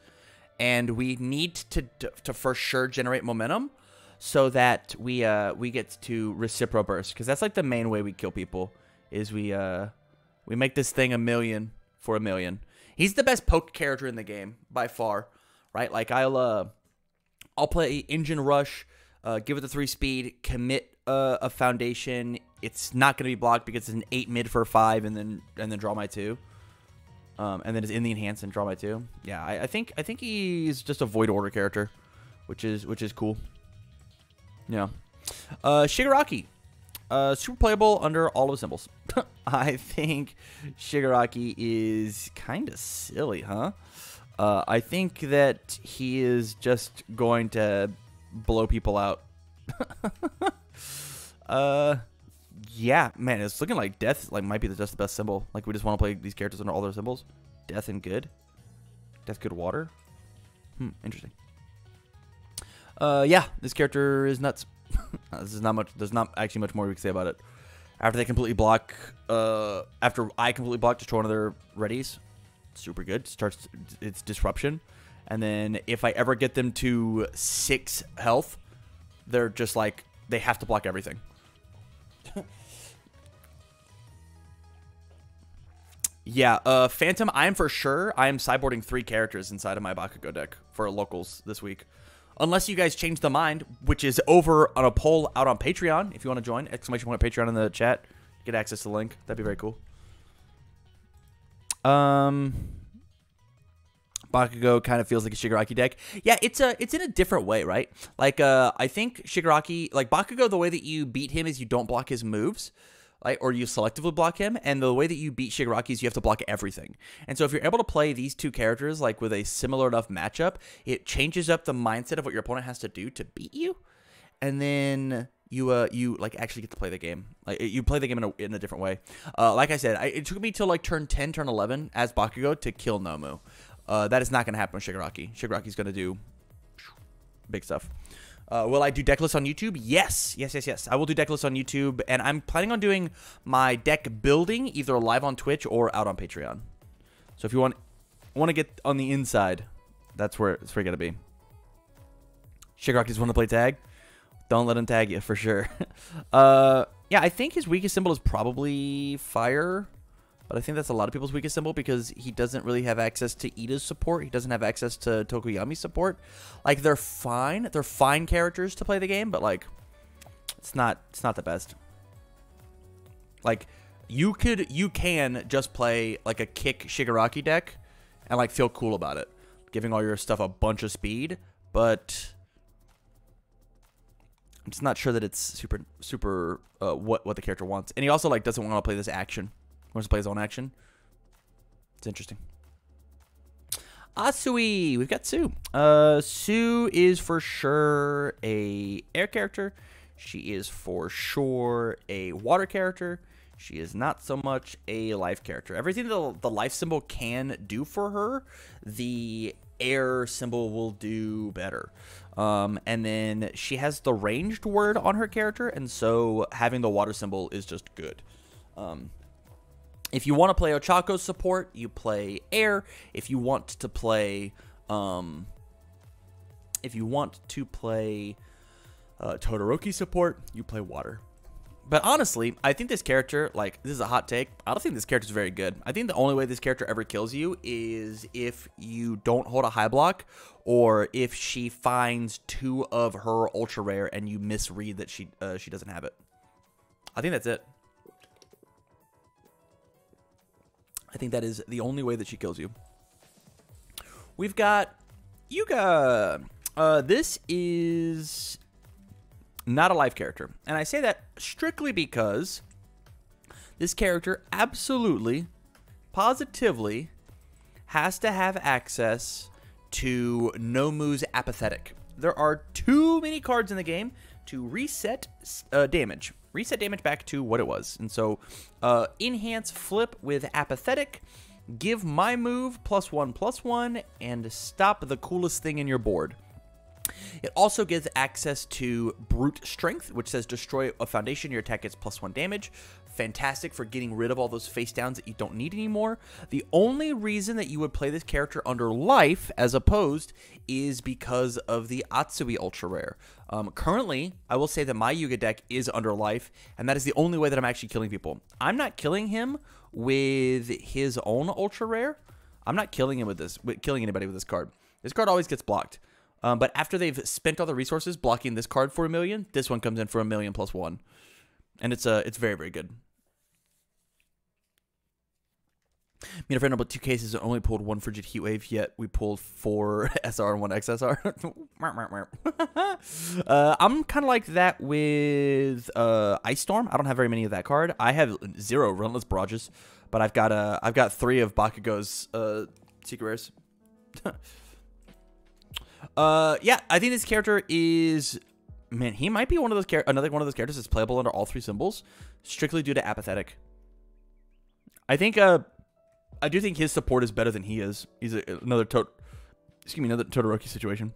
And we need to for sure generate momentum so that we get to Recipro Burst. Because that's like the main way we kill people is we make this thing 1,000,000 for 1,000,000. He's the best poke character in the game by far, right? Like I'll play Engine Rush, give it the 3 speed, commit a foundation. It's not going to be blocked because it's an 8 mid for 5 and then draw my 2. And then it's in the enhance and draw my 2. Yeah, I think he's just a Void Order character, which is cool. Yeah. Shigaraki. Super playable under all of the symbols. I think Shigaraki is kind of silly, huh? I think that he is just going to blow people out. Yeah, man, it's looking like Death might be just the best symbol. Like we just want to play these characters under all their symbols. Death and good. Death, good, water. Interesting. Yeah, this character is nuts. There's not actually much more we can say about it. After they completely block, after I completely block, destroy one of their readies. Super good. Starts its disruption, and then if I ever get them to 6 health, they're just like they have to block everything. Yeah, Phantom, I am sideboarding 3 characters inside of my Bakugo deck for locals this week. Unless you guys change the mind, which is over on a poll out on Patreon. If you want to join, exclamation point Patreon in the chat. Get access to the link. That'd be very cool. Bakugo kind of feels like a Shigaraki deck. Yeah, it's in a different way, right? Like, I think Shigaraki, like Bakugo, the way that you beat him is you don't block his moves. Like, or you selectively block him, and the way that you beat Shigaraki is you have to block everything. And so if you're able to play these 2 characters like with a similar enough matchup, it changes up the mindset of what your opponent has to do to beat you, and then you like actually get to play the game. Like you play the game in a different way. Like I said, it took me till like turn 10, turn 11 as Bakugo to kill Nomu. That is not going to happen with Shigaraki. Shigaraki's going to do big stuff. Will I do deck lists on YouTube? Yes. I will do deck lists on YouTube, and I'm planning on doing my deck building either live on Twitch or out on Patreon. So if you want to get on the inside, that's where you gotta be. Shigaraki's want to play tag? Don't let him tag you for sure. Yeah, I think his weakest symbol is probably fire. But I think that's a lot of people's weakest symbol because he doesn't really have access to Ida's support. He doesn't have access to Tokoyami's support. Like, they're fine. They're fine characters to play the game, but, like, it's not the best. Like, you can just play, like, a kick Shigaraki deck and, like, feel cool about it. Giving all your stuff a bunch of speed, but I'm just not sure that it's super what the character wants. And he also, like, doesn't want to play this action. Wants to play his own action. It's interesting. Asui. We've got Sue. Sue is for sure a air character. She is for sure a water character. She is not so much a life character. Everything the life symbol can do for her, the air symbol will do better. And then she has the ranged word on her character, and so having the water symbol is just good. If you want to play Ochako support, you play air. If you want to play, Todoroki support, you play water. But honestly, I think this character, like, this is a hot take. I don't think this character is very good. I think the only way this character ever kills you is if you don't hold a high block, or if she finds 2 of her ultra rare and you misread that she doesn't have it. I think that's it. I think that is the only way that she kills you. We've got Yuga. This is not a life character. And I say that strictly because this character absolutely, positively has to have access to Nomu's Apathetic. There are too many cards in the game to reset damage. Reset damage back to what it was. And so, enhance flip with Apathetic, give my move +1/+1, and stop the coolest thing in your board. It also gives access to Brute Strength, which says destroy a foundation, your attack gets +1 damage. Fantastic for getting rid of all those face downs that you don't need anymore. The only reason that you would play this character under life as opposed is because of the Atsui Ultra Rare. Currently, I will say that my Yuga deck is under life, and that is the only way that I'm actually killing people. I'm not killing him with his own Ultra Rare. I'm not killing him with this, killing anybody with this card. This card always gets blocked. But after they've spent all the resources blocking this card for 1 million, this one comes in for 1 million +1. And it's very, very good. Me and a friend about 2 cases and only pulled 1 Frigid Heatwave, yet we pulled 4 SR and 1 XSR. I'm kind of like that with Ice Storm. I don't have very many of that card. I have 0 Relentless Barrages, but I've got 3 of Bakugo's secret rares. Yeah, I think this character is, man, he might be one of those another one of those characters that's playable under all 3 symbols, strictly due to Apathetic. I think I do think his support is better than he is. He's another Todoroki situation.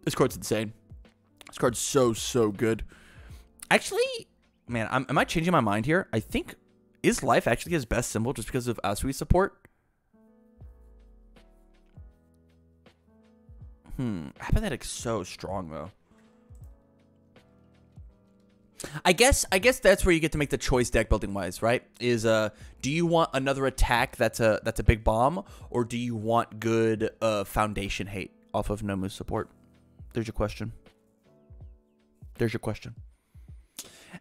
This card's insane. This card's so good. Actually, man, am I changing my mind here? I think, is life actually his best symbol just because of Asui support? Apathetic's so strong though. I guess that's where you get to make the choice deck building wise, right? Is do you want another attack that's a big bomb, or do you want good foundation hate off of Nomu's support? There's your question. There's your question.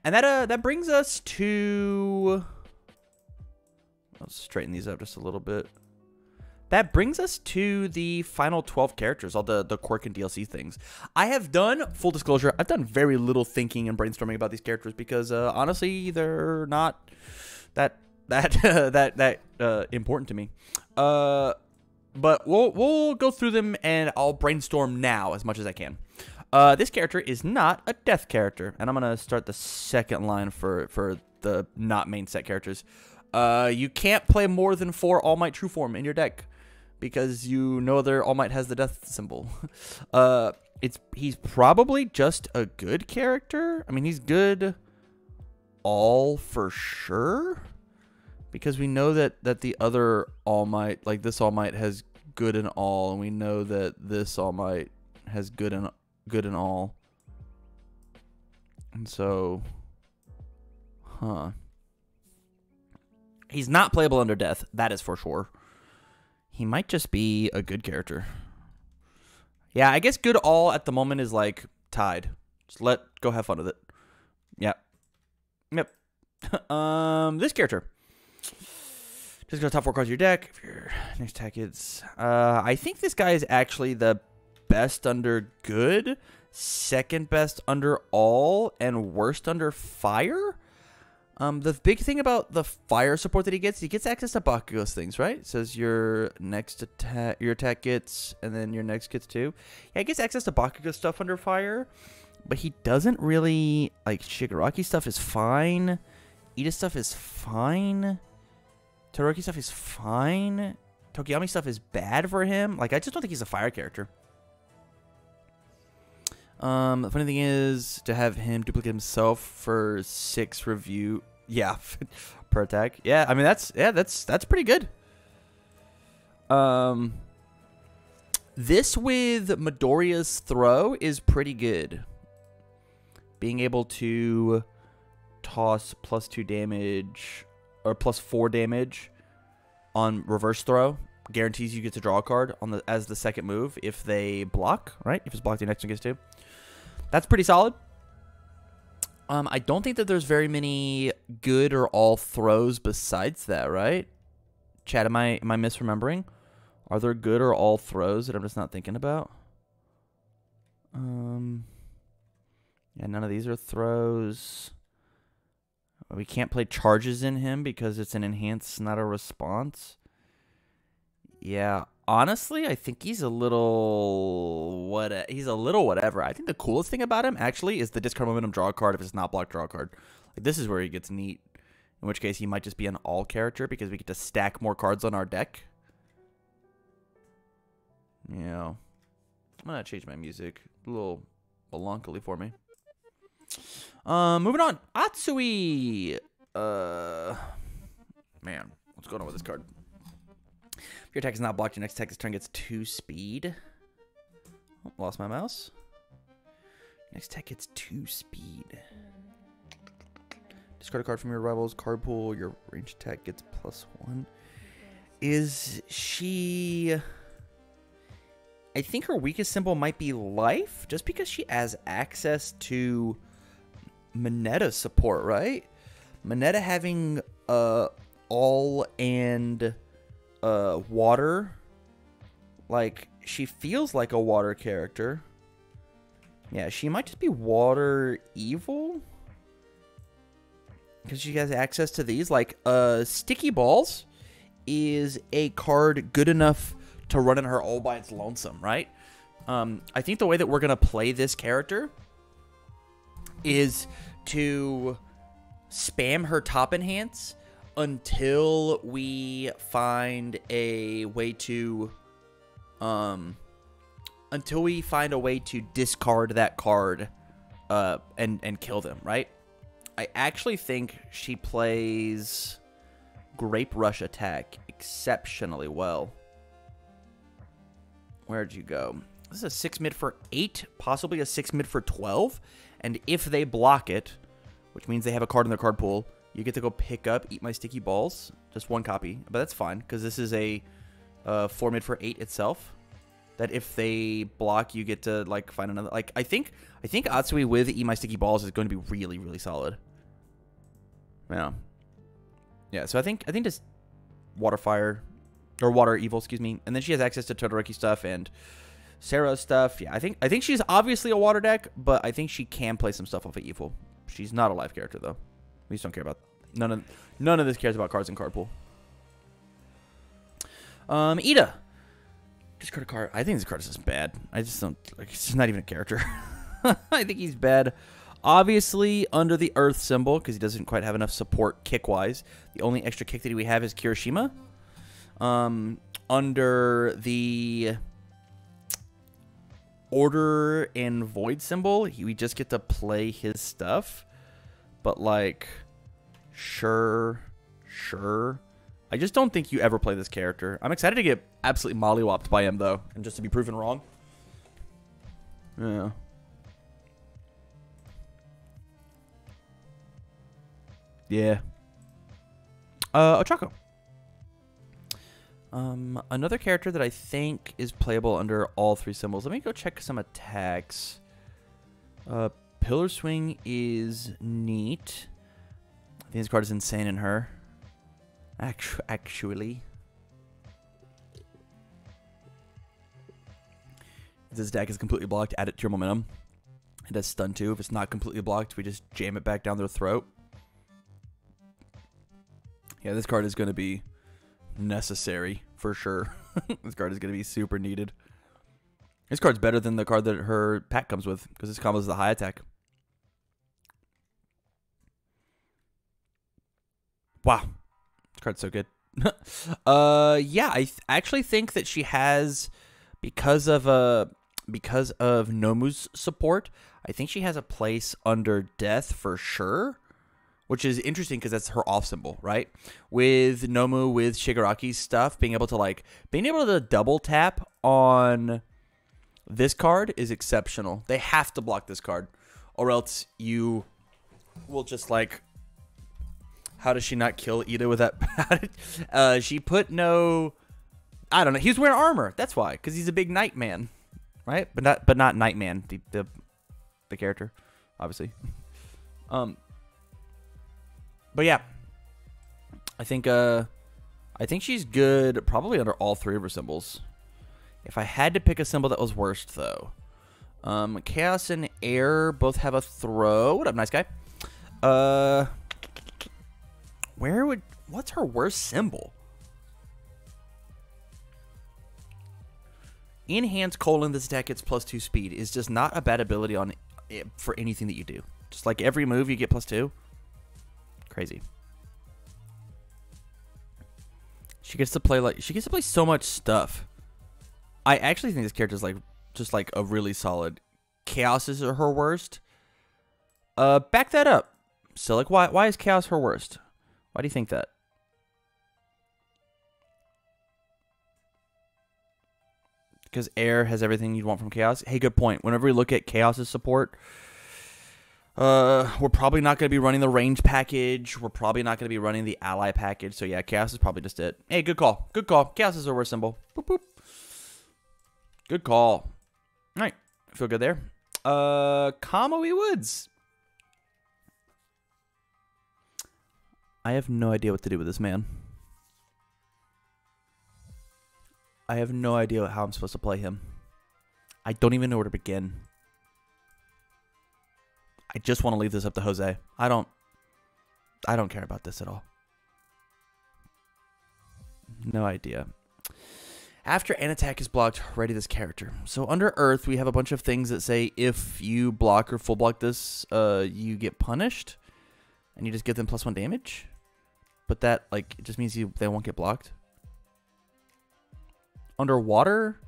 And that brings us to, let's straighten these up just a little bit. That brings us to the final 12 characters, all the quirk and DLC things. I have done, full disclosure, I've done very little thinking and brainstorming about these characters because honestly, they're not that important to me. But we'll go through them and I'll brainstorm now as much as I can. This character is not a death character, and I'm gonna start the second line for the not main set characters. You can't play more than 4 All Might True Form in your deck, because you know their All Might has the death symbol. He's probably just a good character. I mean, he's good all for sure, because we know that the other All Might, like this All Might, has good in all, and we know that this All Might has good in all. And so, he's not playable under death, that is for sure. He might just be a good character. Yeah, I guess good all at the moment is like tied. Just go have fun with it. Yep. This character. Just go top 4 cards of your deck. If your next attack is, I think this guy is actually the best under good, second best under all, and worst under fire. The big thing about the fire support that he gets access to Bakugo's things, right? It says your attack gets, and then your next gets 2. Yeah, he gets access to Bakugo stuff under fire, but he doesn't really, like, Shigaraki stuff is fine. Ida stuff is fine. Todoroki stuff is fine. Tokiyami stuff is bad for him. Like, I just don't think he's a fire character. The funny thing is to have him duplicate himself for 6 review. Yeah, per attack. Yeah, I mean that's pretty good. This with Midoriya's throw is pretty good. Being able to toss +2 damage or +4 damage on reverse throw guarantees you get to draw a card on as the second move if they block, right? If it's blocked, the next one gets 2. That's pretty solid. I don't think that there's very many good or all throws besides that, right? Chat, am I misremembering? Are there good or all throws that I'm just not thinking about? Yeah, none of these are throws. We can't play charges in him because it's an enhance, not a response. Yeah, honestly, I think he's a little whatever. I think the coolest thing about him actually is the discard momentum draw a card if it's not blocked draw a card. Like this is where he gets neat. In which case he might just be an all character because we get to stack more cards on our deck. Yeah. I'm gonna change my music. A little melancholy for me. Moving on. Atsui. Man, what's going on with this card? If your attack is not blocked, your next attack this turn gets 2 speed. Oh, lost my mouse. Next attack gets 2 speed. Discard a card from your rival's card pool. Your range attack gets +1. Is she... I think her weakest symbol might be life, just because she has access to Moneta support, right? Moneta having all and water, like she feels like a water character. Yeah, she might just be water evil because she has access to these. Like Sticky Balls is a card good enough to run in her all by its lonesome, right? I think the way that we're going to play this character is to spam her top enhance until we find a way to discard that card and kill them, right? I actually think she plays Grape Rush attack exceptionally well. Where'd you go? This is a 6 mid for 8, possibly a 6 mid for 12. And if they block it, which means they have a card in their card pool, you get to go pick up Eat My Sticky Balls. Just 1 copy. But that's fine, because this is a 4 mid for 8 itself. That if they block, you get to like find another. Like I think Atsui with Eat My Sticky Balls is going to be really, really solid. Yeah. Yeah, so I think just Water Fire. Or Water Evil, excuse me. And then she has access to Todoroki stuff and Sarah's stuff. Yeah, I think she's obviously a water deck, but I think she can play some stuff off of Evil. She's not a life character though. We just don't care about none of this cares about cards in card pool. Ida. Discard a card. I think this card is just bad. I just don't like it's just not even a character. I think he's bad. Obviously under the earth symbol, because he doesn't quite have enough support kick wise. The only extra kick that we have is Kirishima. Under the order and void symbol, we just get to play his stuff. But like, sure. I just don't think you ever play this character. I'm excited to get absolutely mollywopped by him though, and just to be proven wrong. Yeah. Yeah. Ochako. Another character that I think is playable under all 3 symbols. Let me go check some attacks. Pillar Swing is neat. I think this card is insane in her. Actually. If this deck is completely blocked, add it to your momentum. It does stun too. If it's not completely blocked, we just jam it back down their throat. Yeah, this card is going to be necessary for sure. This card is going to be super needed. This card's better than the card that her pack comes with because this combos the high attack. Wow, this card's so good. Yeah, I actually think that she has, because of Nomu's support, I think she has a place under death for sure. Which is interesting because that's her off symbol, right? With Nomu, with Shigaraki's stuff, being able to double tap on this card is exceptional. They have to block this card, or else you will just like. How does she not kill Ida with that? She put no. I don't know. He's wearing armor. That's why, because he's a big knight man, right? But not Nightman, the character, obviously. But yeah, I think she's good probably under all 3 of her symbols. If I had to pick a symbol that was worst though, Chaos and Air both have a throw. What up, nice guy? What's her worst symbol? Enhance : this deck gets +2 speed is just not a bad ability on for anything that you do. Just like every move you get +2. Crazy. She gets to play so much stuff. I actually think this character is just like a really solid. Chaos is her worst. Back that up. So like why is Chaos her worst? Why do you think that? Because air has everything you'd want from Chaos. Hey, good point. Whenever we look at Chaos's support, we're probably not going to be running the range package. We're probably not going to be running the ally package. So yeah, Chaos is probably just it. Hey, good call. Good call. Chaos is our worst symbol. Boop, boop. Good call. All right. I feel good there. Kamui Woods. I have no idea what to do with this man. I have no idea how I'm supposed to play him. I don't even know where to begin. I just want to leave this up to Jose. I don't care about this at all. No idea. After an attack is blocked, ready this character. So under Earth, we have a bunch of things that say if you block or full block this, you get punished. And you just give them +1 damage. But that, like, it just means they won't get blocked. Underwater,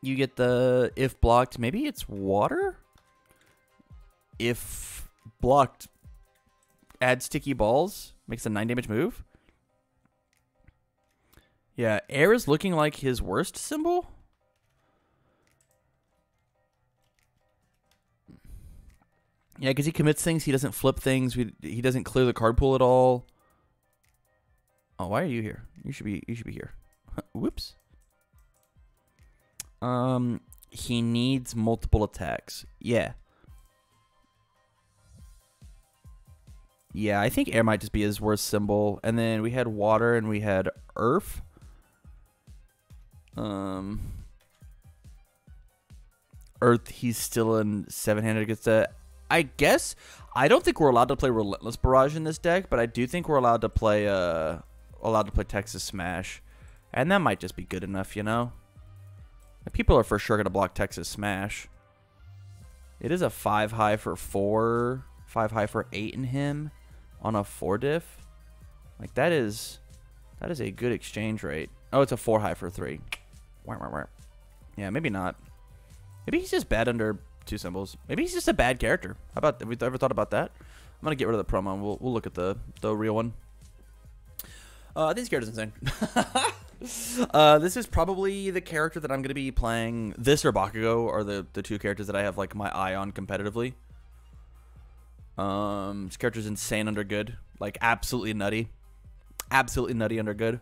you get the if blocked, maybe it's water? If blocked, add sticky balls, makes a 9 damage move. Yeah, air is looking like his worst symbol. Yeah, because he commits things, he doesn't flip things, he doesn't clear the card pool at all. Oh, why are you here? You should be here. Whoops. He needs multiple attacks. Yeah. Yeah, I think air might just be his worst symbol. And then we had water and we had earth. Earth, he's still in 7-handed against that. I guess I don't think we're allowed to play Relentless Barrage in this deck, but I do think we're allowed to play Texas Smash. And that might just be good enough, you know? People are for sure going to block Texas Smash. It is a 5 high for 4, 5 high for 8 in him on a 4 diff. Like, that is a good exchange rate. Oh, it's a 4 high for 3. Yeah, maybe not. Maybe he's just bad under 2 symbols. Maybe he's just a bad character. How about, have we ever thought about that? I'm going to get rid of the promo and we'll look at the real one. I think this character's insane. This is probably the character that I'm going to be playing. This or Bakugo are the 2 characters that I have like my eye on competitively. This character's insane under good. Like absolutely nutty. Absolutely nutty under good.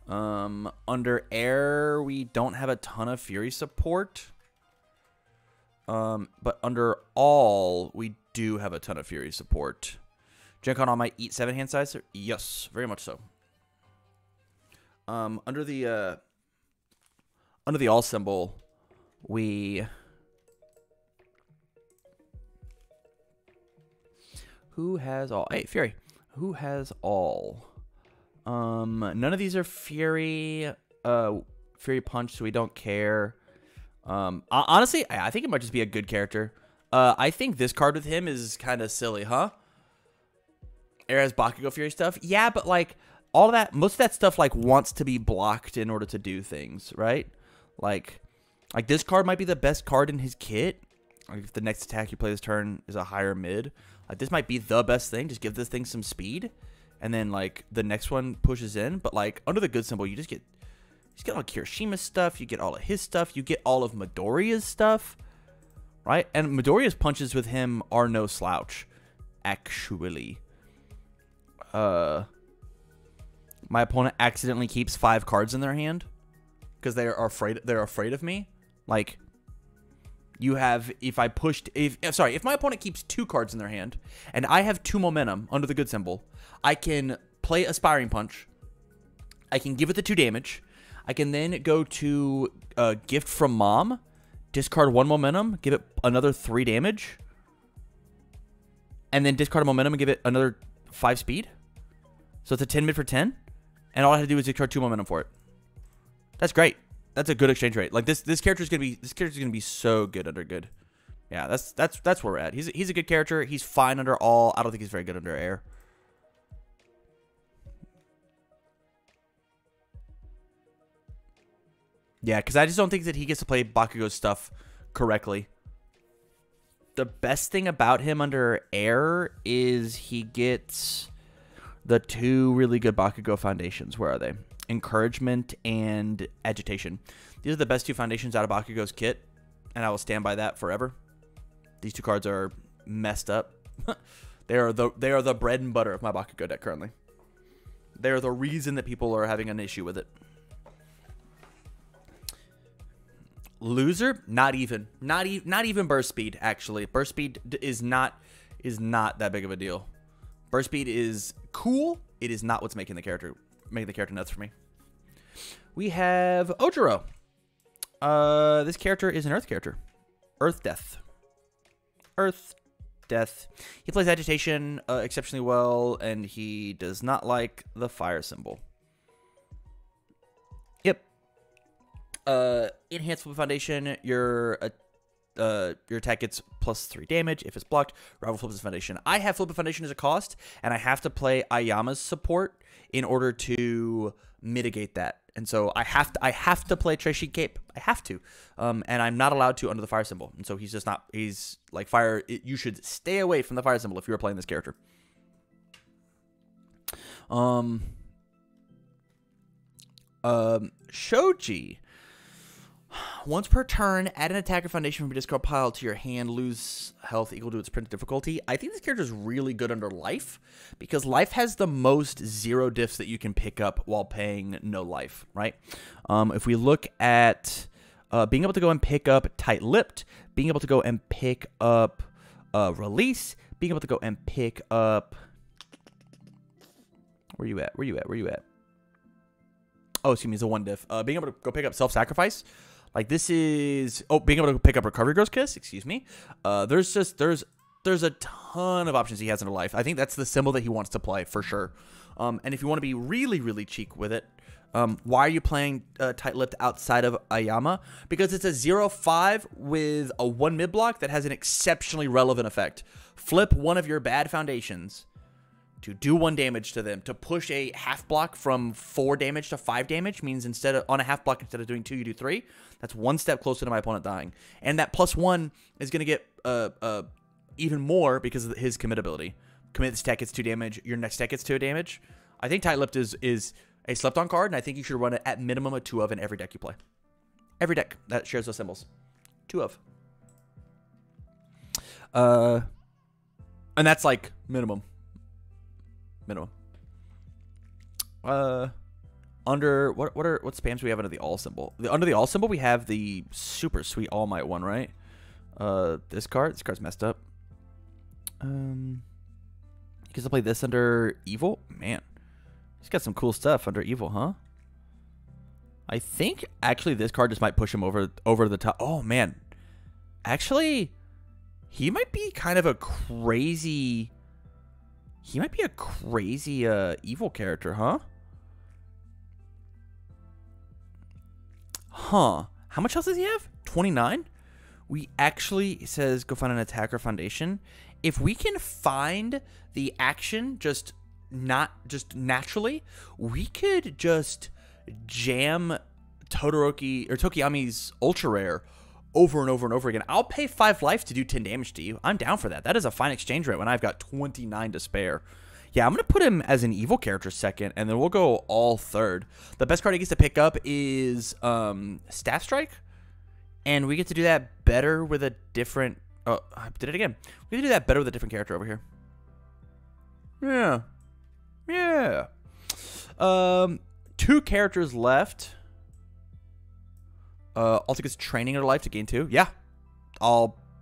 Under air, we don't have a ton of Fury support. But under all, we do have a ton of Fury support. Gen Con on might eat 7-hand size? Yes, very much so. Under the all symbol, we... Who has all? Hey, Fury. Who has all? None of these are Fury. Fury Punch, so we don't care. Honestly, I think it might just be a good character. I think this card with him is kind of silly, huh? Air has Bakugo Fury stuff. Yeah, but like all of that, most of that stuff like wants to be blocked in order to do things, right? Like this card might be the best card in his kit. Like if the next attack you play this turn is a higher mid, like this might be the best thing. Just give this thing some speed, and then like the next one pushes in. But like under the good symbol, you get all of Kirishima's stuff. You get all of his stuff. You get all of Midoriya's stuff, right? And Midoriya's punches with him are no slouch, actually. My opponent accidentally keeps 5 cards in their hand because they're afraid of me. Like you have, if my opponent keeps 2 cards in their hand and I have 2 momentum under the good symbol, I can play Aspiring Punch. I can give it the 2 damage. I can then go to Gift from Mom, discard 1 momentum, give it another 3 damage, and then discard a momentum and give it another 5 speed. So it's a 10 mid for 10. And all I had to do was discard 2 momentum for it. That's great. That's a good exchange rate. Like this character's gonna be so good under good. Yeah, that's where we're at. He's a good character. He's fine under all. I don't think he's very good under air. Yeah, because I just don't think that he gets to play Bakugo's stuff correctly. The best thing about him under air is he gets the 2 really good Bakugo foundations. Where are they? Encouragement and agitation. These are the best 2 foundations out of Bakugo's kit, and I will stand by that forever. These 2 cards are messed up. They are the bread and butter of my Bakugo deck currently. They are the reason that people are having an issue with it. Loser? Not even burst speed. Actually, burst speed is not that big of a deal. Burst speed is cool. It is not what's making the character nuts for me. We have Ojiro. This character is an Earth character. Earth Death. Earth Death. He plays agitation exceptionally well, and he does not like the fire symbol. Yep. Enhanced Flip Foundation, your attack gets +3 damage if it's blocked. Rival flips the foundation. I have Flip Foundation as a cost, and I have to play Ayama's support in order to mitigate that. And so I have to play Treshi Cape. I have to, and I'm not allowed to under the fire symbol. And so he's just not. He's like fire. You should stay away from the fire symbol if you are playing this character. Shoji. Once per turn, add an attacker foundation from your discard pile to your hand. Lose health equal to its printed difficulty. I think this character is really good under life because life has the most 0 diffs that you can pick up while paying no life, right? If we look at being able to go and pick up Tight-Lipped, being able to go and pick up Release, being able to go and pick up... Where you at? Where you at? Oh, excuse me, it's a 1 diff. Being able to go pick up Self-Sacrifice. Like this is being able to pick up Recovery Girl's Kiss. Excuse me. There's a ton of options he has in her life. I think that's the symbol that he wants to play for sure. And if you want to be really cheek with it, why are you playing Tight-Lipped outside of Ayama? Because it's a 0/5 with a 1 mid block that has an exceptionally relevant effect. Flip one of your bad foundations to do 1 damage to them. To push a half block from 4 damage to 5 damage means on a half block, instead of doing 2, you do 3. That's 1 step closer to my opponent dying. And that +1 is going to get even more because of his commit ability. Commit this deck gets 2 damage. Your next deck gets 2 damage. I think Tight-Lipped is a slept on card, and I think you should run it at minimum a 2 of in every deck you play. Every deck that shares those symbols. 2 of. And that's like minimum. Under what spams do we have under the all symbol? Under the all symbol we have the super sweet All Might one, right? This card's messed up. You can still play this under evil. Man, he's got some cool stuff under evil, huh? I think actually this card just might push him over the top. Oh man, actually, he might be kind of a crazy. He might be a crazy evil character, huh? Huh. How much else does he have? 29? We actually, it says go find an attacker foundation. If we can find the action just naturally, we could just jam Todoroki or Tokiyami's ultra rare over and over and over again. I'll pay 5 life to do 10 damage to you. I'm down for that. That is a fine exchange rate when I've got 29 to spare. Yeah, I'm going to put him as an evil character second, and then we'll go all third. The best card he gets to pick up is Staff Strike, and we get to do that better with a different... Oh, I did it again. We get to do that better with a different character over here. Yeah. Yeah. 2 characters left. Also gets training under life to gain 2. Yeah.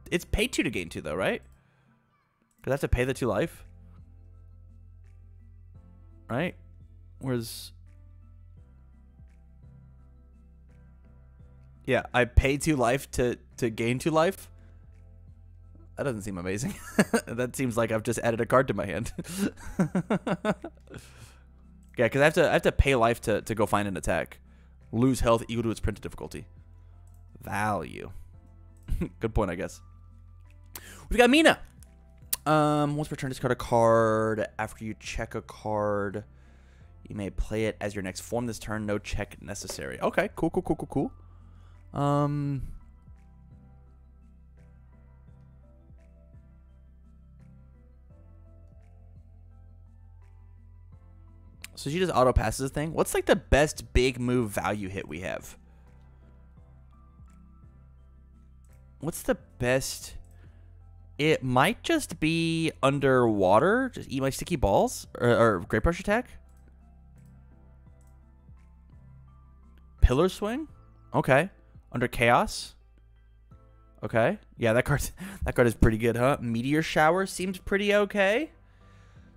It's pay 2 to gain 2 though, right? Because I have to pay the 2 life. Right? Whereas... Yeah, I pay 2 life to gain 2 life. That doesn't seem amazing. That seems like I've just added a card to my hand. Yeah, because I have to pay life to go find an attack. Lose health equal to its printed difficulty. Value. Good point, I guess. We got Mina. Once per turn, discard a card. After you check a card, you may play it as your next form this turn. No check necessary. Okay, cool. So she just auto passes the thing. What's like the best big move value hit we have? What's the best? It might just be underwater. Just eat my sticky balls or Great Brush Attack. Pillar Swing. Okay. Under Chaos. Okay. Yeah, that card is pretty good, huh? Meteor Shower seems pretty okay.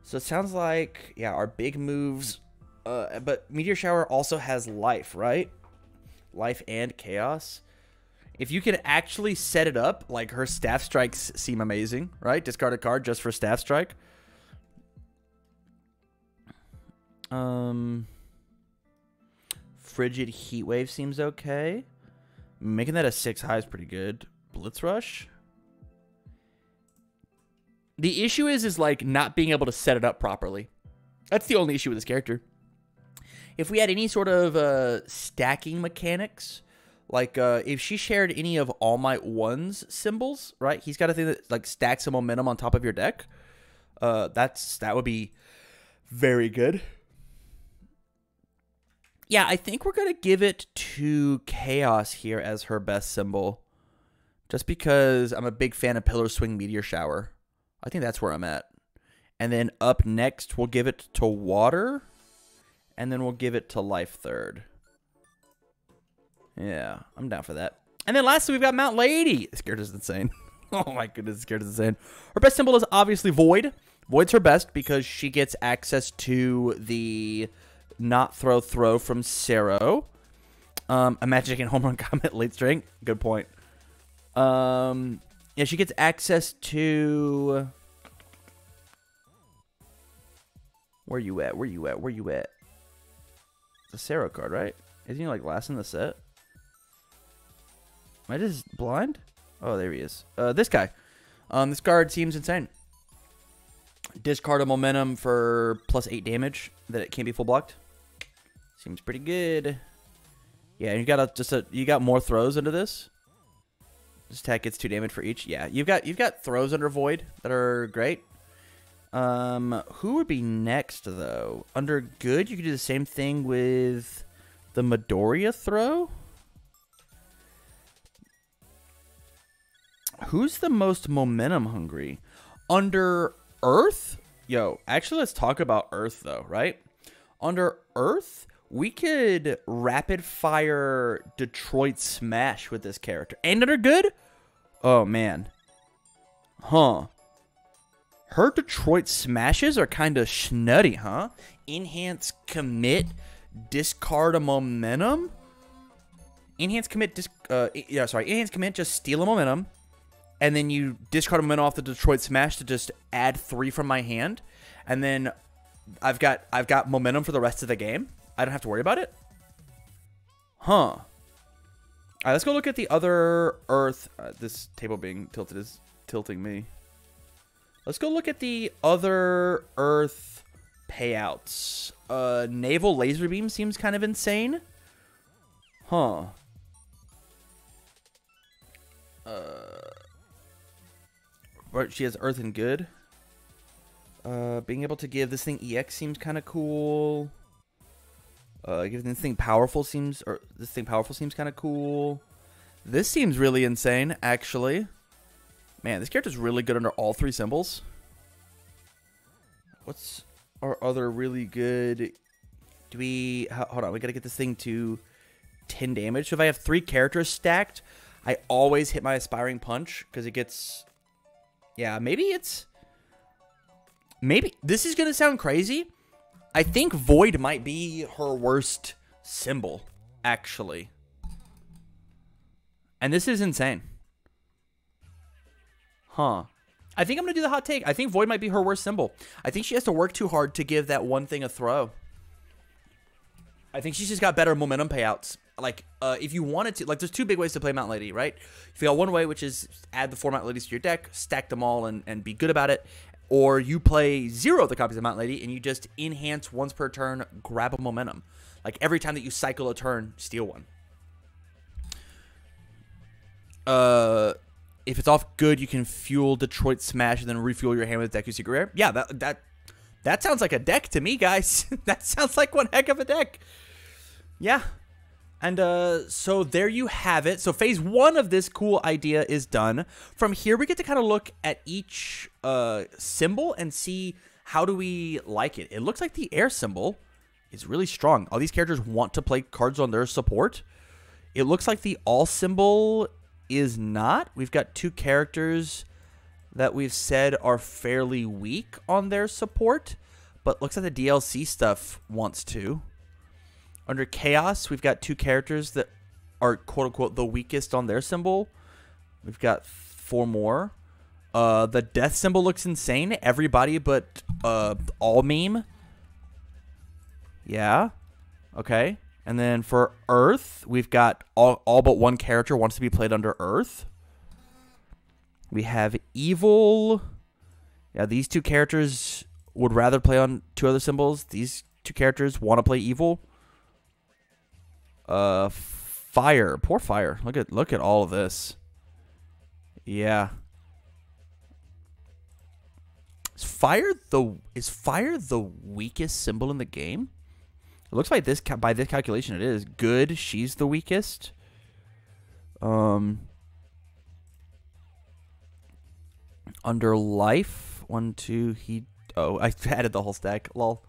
So it sounds like, yeah, our big moves, but Meteor Shower also has life, right? Life and Chaos. If you can actually set it up, like her Staff Strikes seem amazing, right? Discard a card just for Staff Strike. Frigid Heat Wave seems okay. Making that a 6 high is pretty good. Blitz Rush. The issue is like not being able to set it up properly. That's the only issue with this character. If we had any sort of stacking mechanics, like if she shared any of All Might 1's symbols, right? He's got a thing that like stacks some momentum on top of your deck. That would be very good. Yeah, I think we're gonna give it to Chaos here as her best symbol, just because I'm a big fan of Pillar Swing Meteor Shower. I think that's where I'm at. And then up next, we'll give it to Water. And then we'll give it to Life third. Yeah, I'm down for that. And then lastly, we've got Mount Lady. This character's insane. Oh my goodness, this character's insane. Her best symbol is obviously Void. Void's her best because she gets access to the Not Throw from Cero. Imagine can home run Comet late string. Good point. Yeah, she gets access to... Where you at? The Cero card, right? Isn't he like last in the set? Am I just blind? Oh, there he is. This guy. This card seems insane. Discard a momentum for +8 damage that it can't be full blocked. Seems pretty good. Yeah, you got you got more throws into this. This attack gets 2 damage for each. Yeah, you've got throws under Void that are great. Who would be next though? Under Good, you could do the same thing with the Midoriya throw. Who's the most momentum hungry? Under Earth? Yo, actually let's talk about Earth though, right? Under Earth, we could rapid fire Detroit Smash with this character. And under Good? Oh man. Huh. Her Detroit Smashes are kind of schnutty, huh? Enhance Commit, discard a momentum. Enhance Commit, Enhance Commit, just steal a momentum. And then you discard a momentum off the Detroit Smash to just add 3 from my hand. And then I've got momentum for the rest of the game. I don't have to worry about it. Huh. All right, let's go look at the other Earth. This table being tilted is tilting me. Let's go look at the other Earth payouts. Naval Laser Beam seems kind of insane. Huh. She has Earth and Good. Being able to give this thing EX seems kind of cool. Giving this thing powerful seems kind of cool. This seems really insane, actually. Man, this character's really good under all 3 symbols. What's our other really good... Do we... Hold on, we gotta get this thing to 10 damage. So if I have 3 characters stacked, I always hit my Aspiring Punch, because it gets... Yeah, maybe it's... Maybe... This is gonna sound crazy. I think Void might be her worst symbol, actually. And this is insane. Huh. I think I'm going to do the hot take. I think Void might be her worst symbol. I think she has to work too hard to give that one thing a throw. I think she's just got better momentum payouts. Like, if you wanted to, like, there's two big ways to play Mountain Lady, right? You got one way, which is add the 4 Mountain Ladies to your deck, stack them all, and be good about it. Or you play 0 of the copies of Mountain Lady, and you just enhance once per turn, grab a momentum. Like, every time that you cycle a turn, steal one. If it's off good, you can fuel Detroit Smash and then refuel your hand with Deku Secret Rare. Yeah, that sounds like a deck to me, guys. That sounds like one heck of a deck. Yeah. And so there you have it. So phase 1 of this cool idea is done. From here, we get to kind of look at each symbol and see how do we like it. It looks like the air symbol is really strong. All these characters want to play cards on their support. It looks like the all symbol is not. We've got 2 characters that we've said are fairly weak on their support, but looks like the DLC stuff wants to. Under Chaos, we've got 2 characters that are quote-unquote the weakest on their symbol. We've got 4 more. The death symbol looks insane. Everybody but all meme. Yeah. Okay. And then for Earth, we've got all but 1 character wants to be played under Earth. We have Evil. Yeah, these 2 characters would rather play on 2 other symbols. These 2 characters want to play Evil. Fire. Poor Fire. Look at all of this. Yeah. Is Fire the weakest symbol in the game? It looks like by this calculation it is. Good, she's the weakest. Under Life, 1, 2, I added the whole stack. Lol.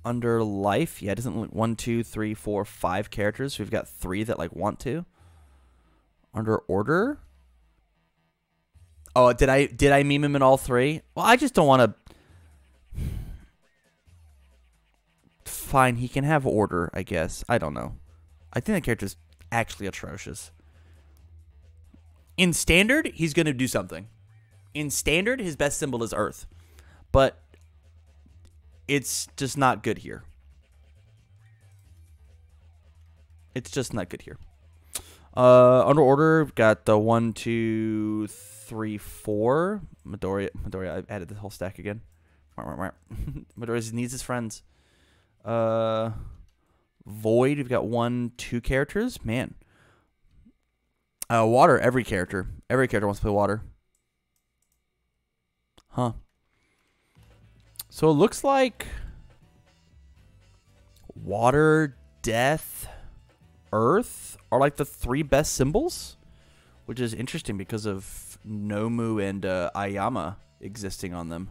Under Life, yeah, it doesn't look 1, 2, 3, 4, 5 characters. We've got 3 that like want to. Under Order. Oh, did I meme him in all 3? Well, I just don't want to. Fine, he can have Order, I guess. I don't know. I think that character's actually atrocious. In Standard, he's going to do something. In Standard, his best symbol is Earth. But it's just not good here. It's just not good here. Under Order, we've got the 1, 2, 3, 4. Midoriya, I added the whole stack again. Midoriya needs his friends. Void, we've got 1, 2 characters. Man. Water, every character. Every character wants to play Water. Huh. So it looks like Water, Death, Earth are like the 3 best symbols, which is interesting because of Nomu and Ayama existing on them.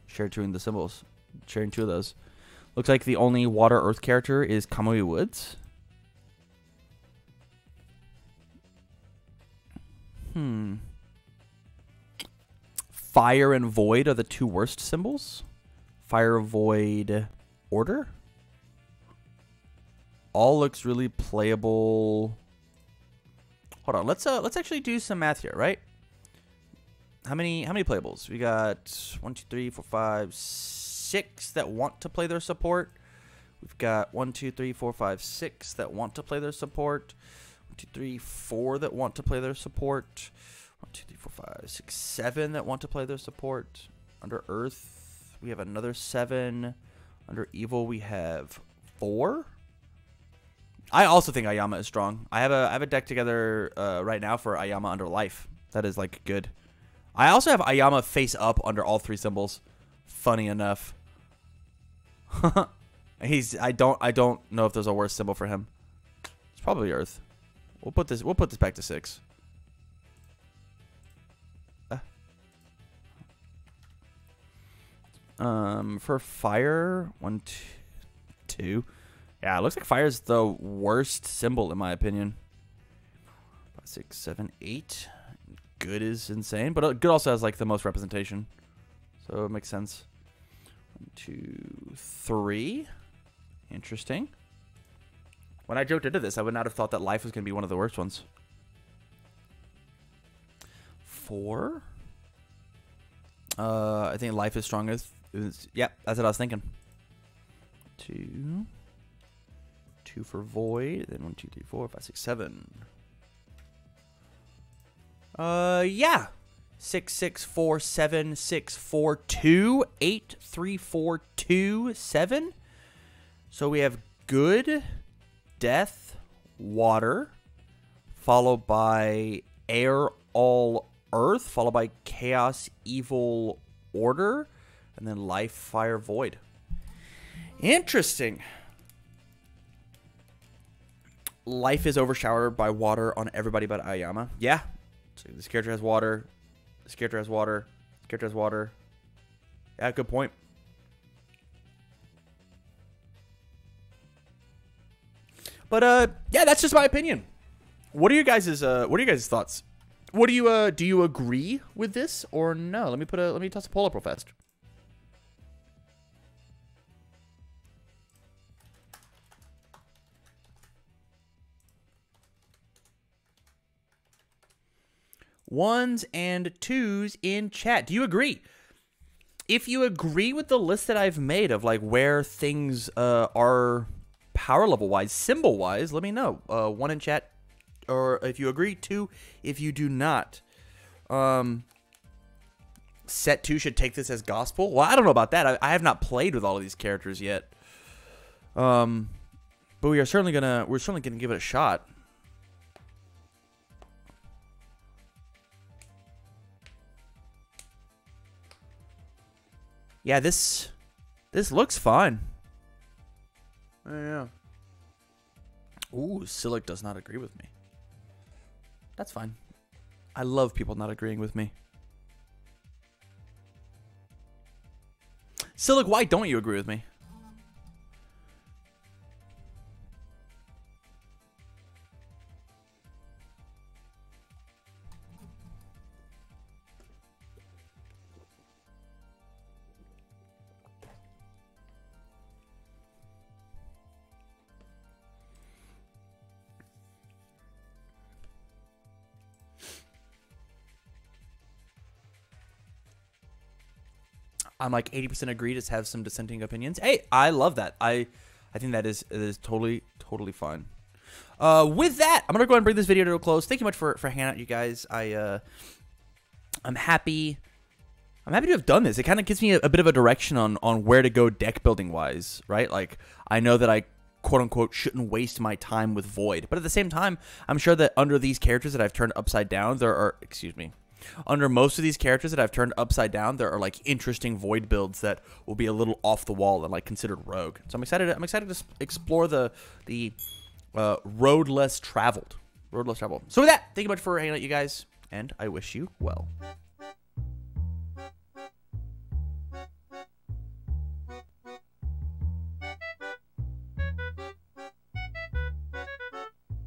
Sharing 2 of the symbols. Sharing 2 of those. Looks like the only Water Earth character is Kamui Woods. Fire and Void are the 2 worst symbols. Fire, Void, Order. All looks really playable. Hold on, let's actually do some math here, right? How many playables? We got 1, 2, 3, 4, 5, 6 that want to play their support. We've got 1, 2, 3, 4, 5, 6 that want to play their support. 1, 2, 3, 4 that want to play their support. 1, 2, 3, 4, 5, 6, 7 that want to play their support. Under Earth, we have another 7. Under Evil, we have 4. I also think Ayama is strong. I have a deck together right now for Ayama under Life. That is like good. I also have Ayama face up under all 3 symbols. Funny enough. I don't know if there's a worse symbol for him. It's probably Earth. We'll put this back to 6. For Fire, 1, 2. Yeah, it looks like Fire is the worst symbol in my opinion. 5, 6, 7, 8. Good is insane, but good also has like the most representation, so it makes sense. 1, 2, 3. Interesting. When I joked into this, I would not have thought that Life was going to be one of the worst ones. 4. I think life is strongest. Yep, that's what I was thinking. 2. 2 for void. Then 1, 2, 3, 4, 5, 6, 7. Yeah. 6, 6, 4, 7, 6, 4, 2, 8, 3, 4, 2, 7. So we have good, death, water, followed by air, all, earth, followed by chaos, evil, order, and then life, fire, void. Interesting. Life is overshadowed by water on everybody but Aoyama. Yeah. So this character has water. This character has water. This character has water. Yeah, good point. But yeah, that's just my opinion. What are you guys' thoughts? What do you agree with this or no? Let me toss a poll up real fast. Ones and twos in chat. Do you agree? If you agree with the list that I've made of like where things are power level wise, symbol wise, let me know. 1 in chat, or if you agree, 2 if you do not. Set 2 should take this as gospel. Well, I don't know about that. I have not played with all of these characters yet. But we're certainly gonna give it a shot. Yeah, this looks fun. Yeah. Ooh, Silic does not agree with me. That's fine. I love people not agreeing with me. Silic, why don't you agree with me? I'm like 80% agree, just have some dissenting opinions. Hey, I love that. I think that is totally fine. With that, I'm gonna go ahead and bring this video to a close. Thank you much for hanging out, you guys. I'm happy. I'm happy to have done this. It kind of gives me a bit of a direction on where to go deck building wise, right? Like I know that I quote unquote shouldn't waste my time with Void, but at the same time, I'm sure that under these characters that I've turned upside down, under most of these characters that I've turned upside down, there are like interesting Void builds that will be a little off the wall and like considered rogue. So I'm excited to explore the road less traveled. So with that, thank you much for hanging out, you guys, and I wish you well.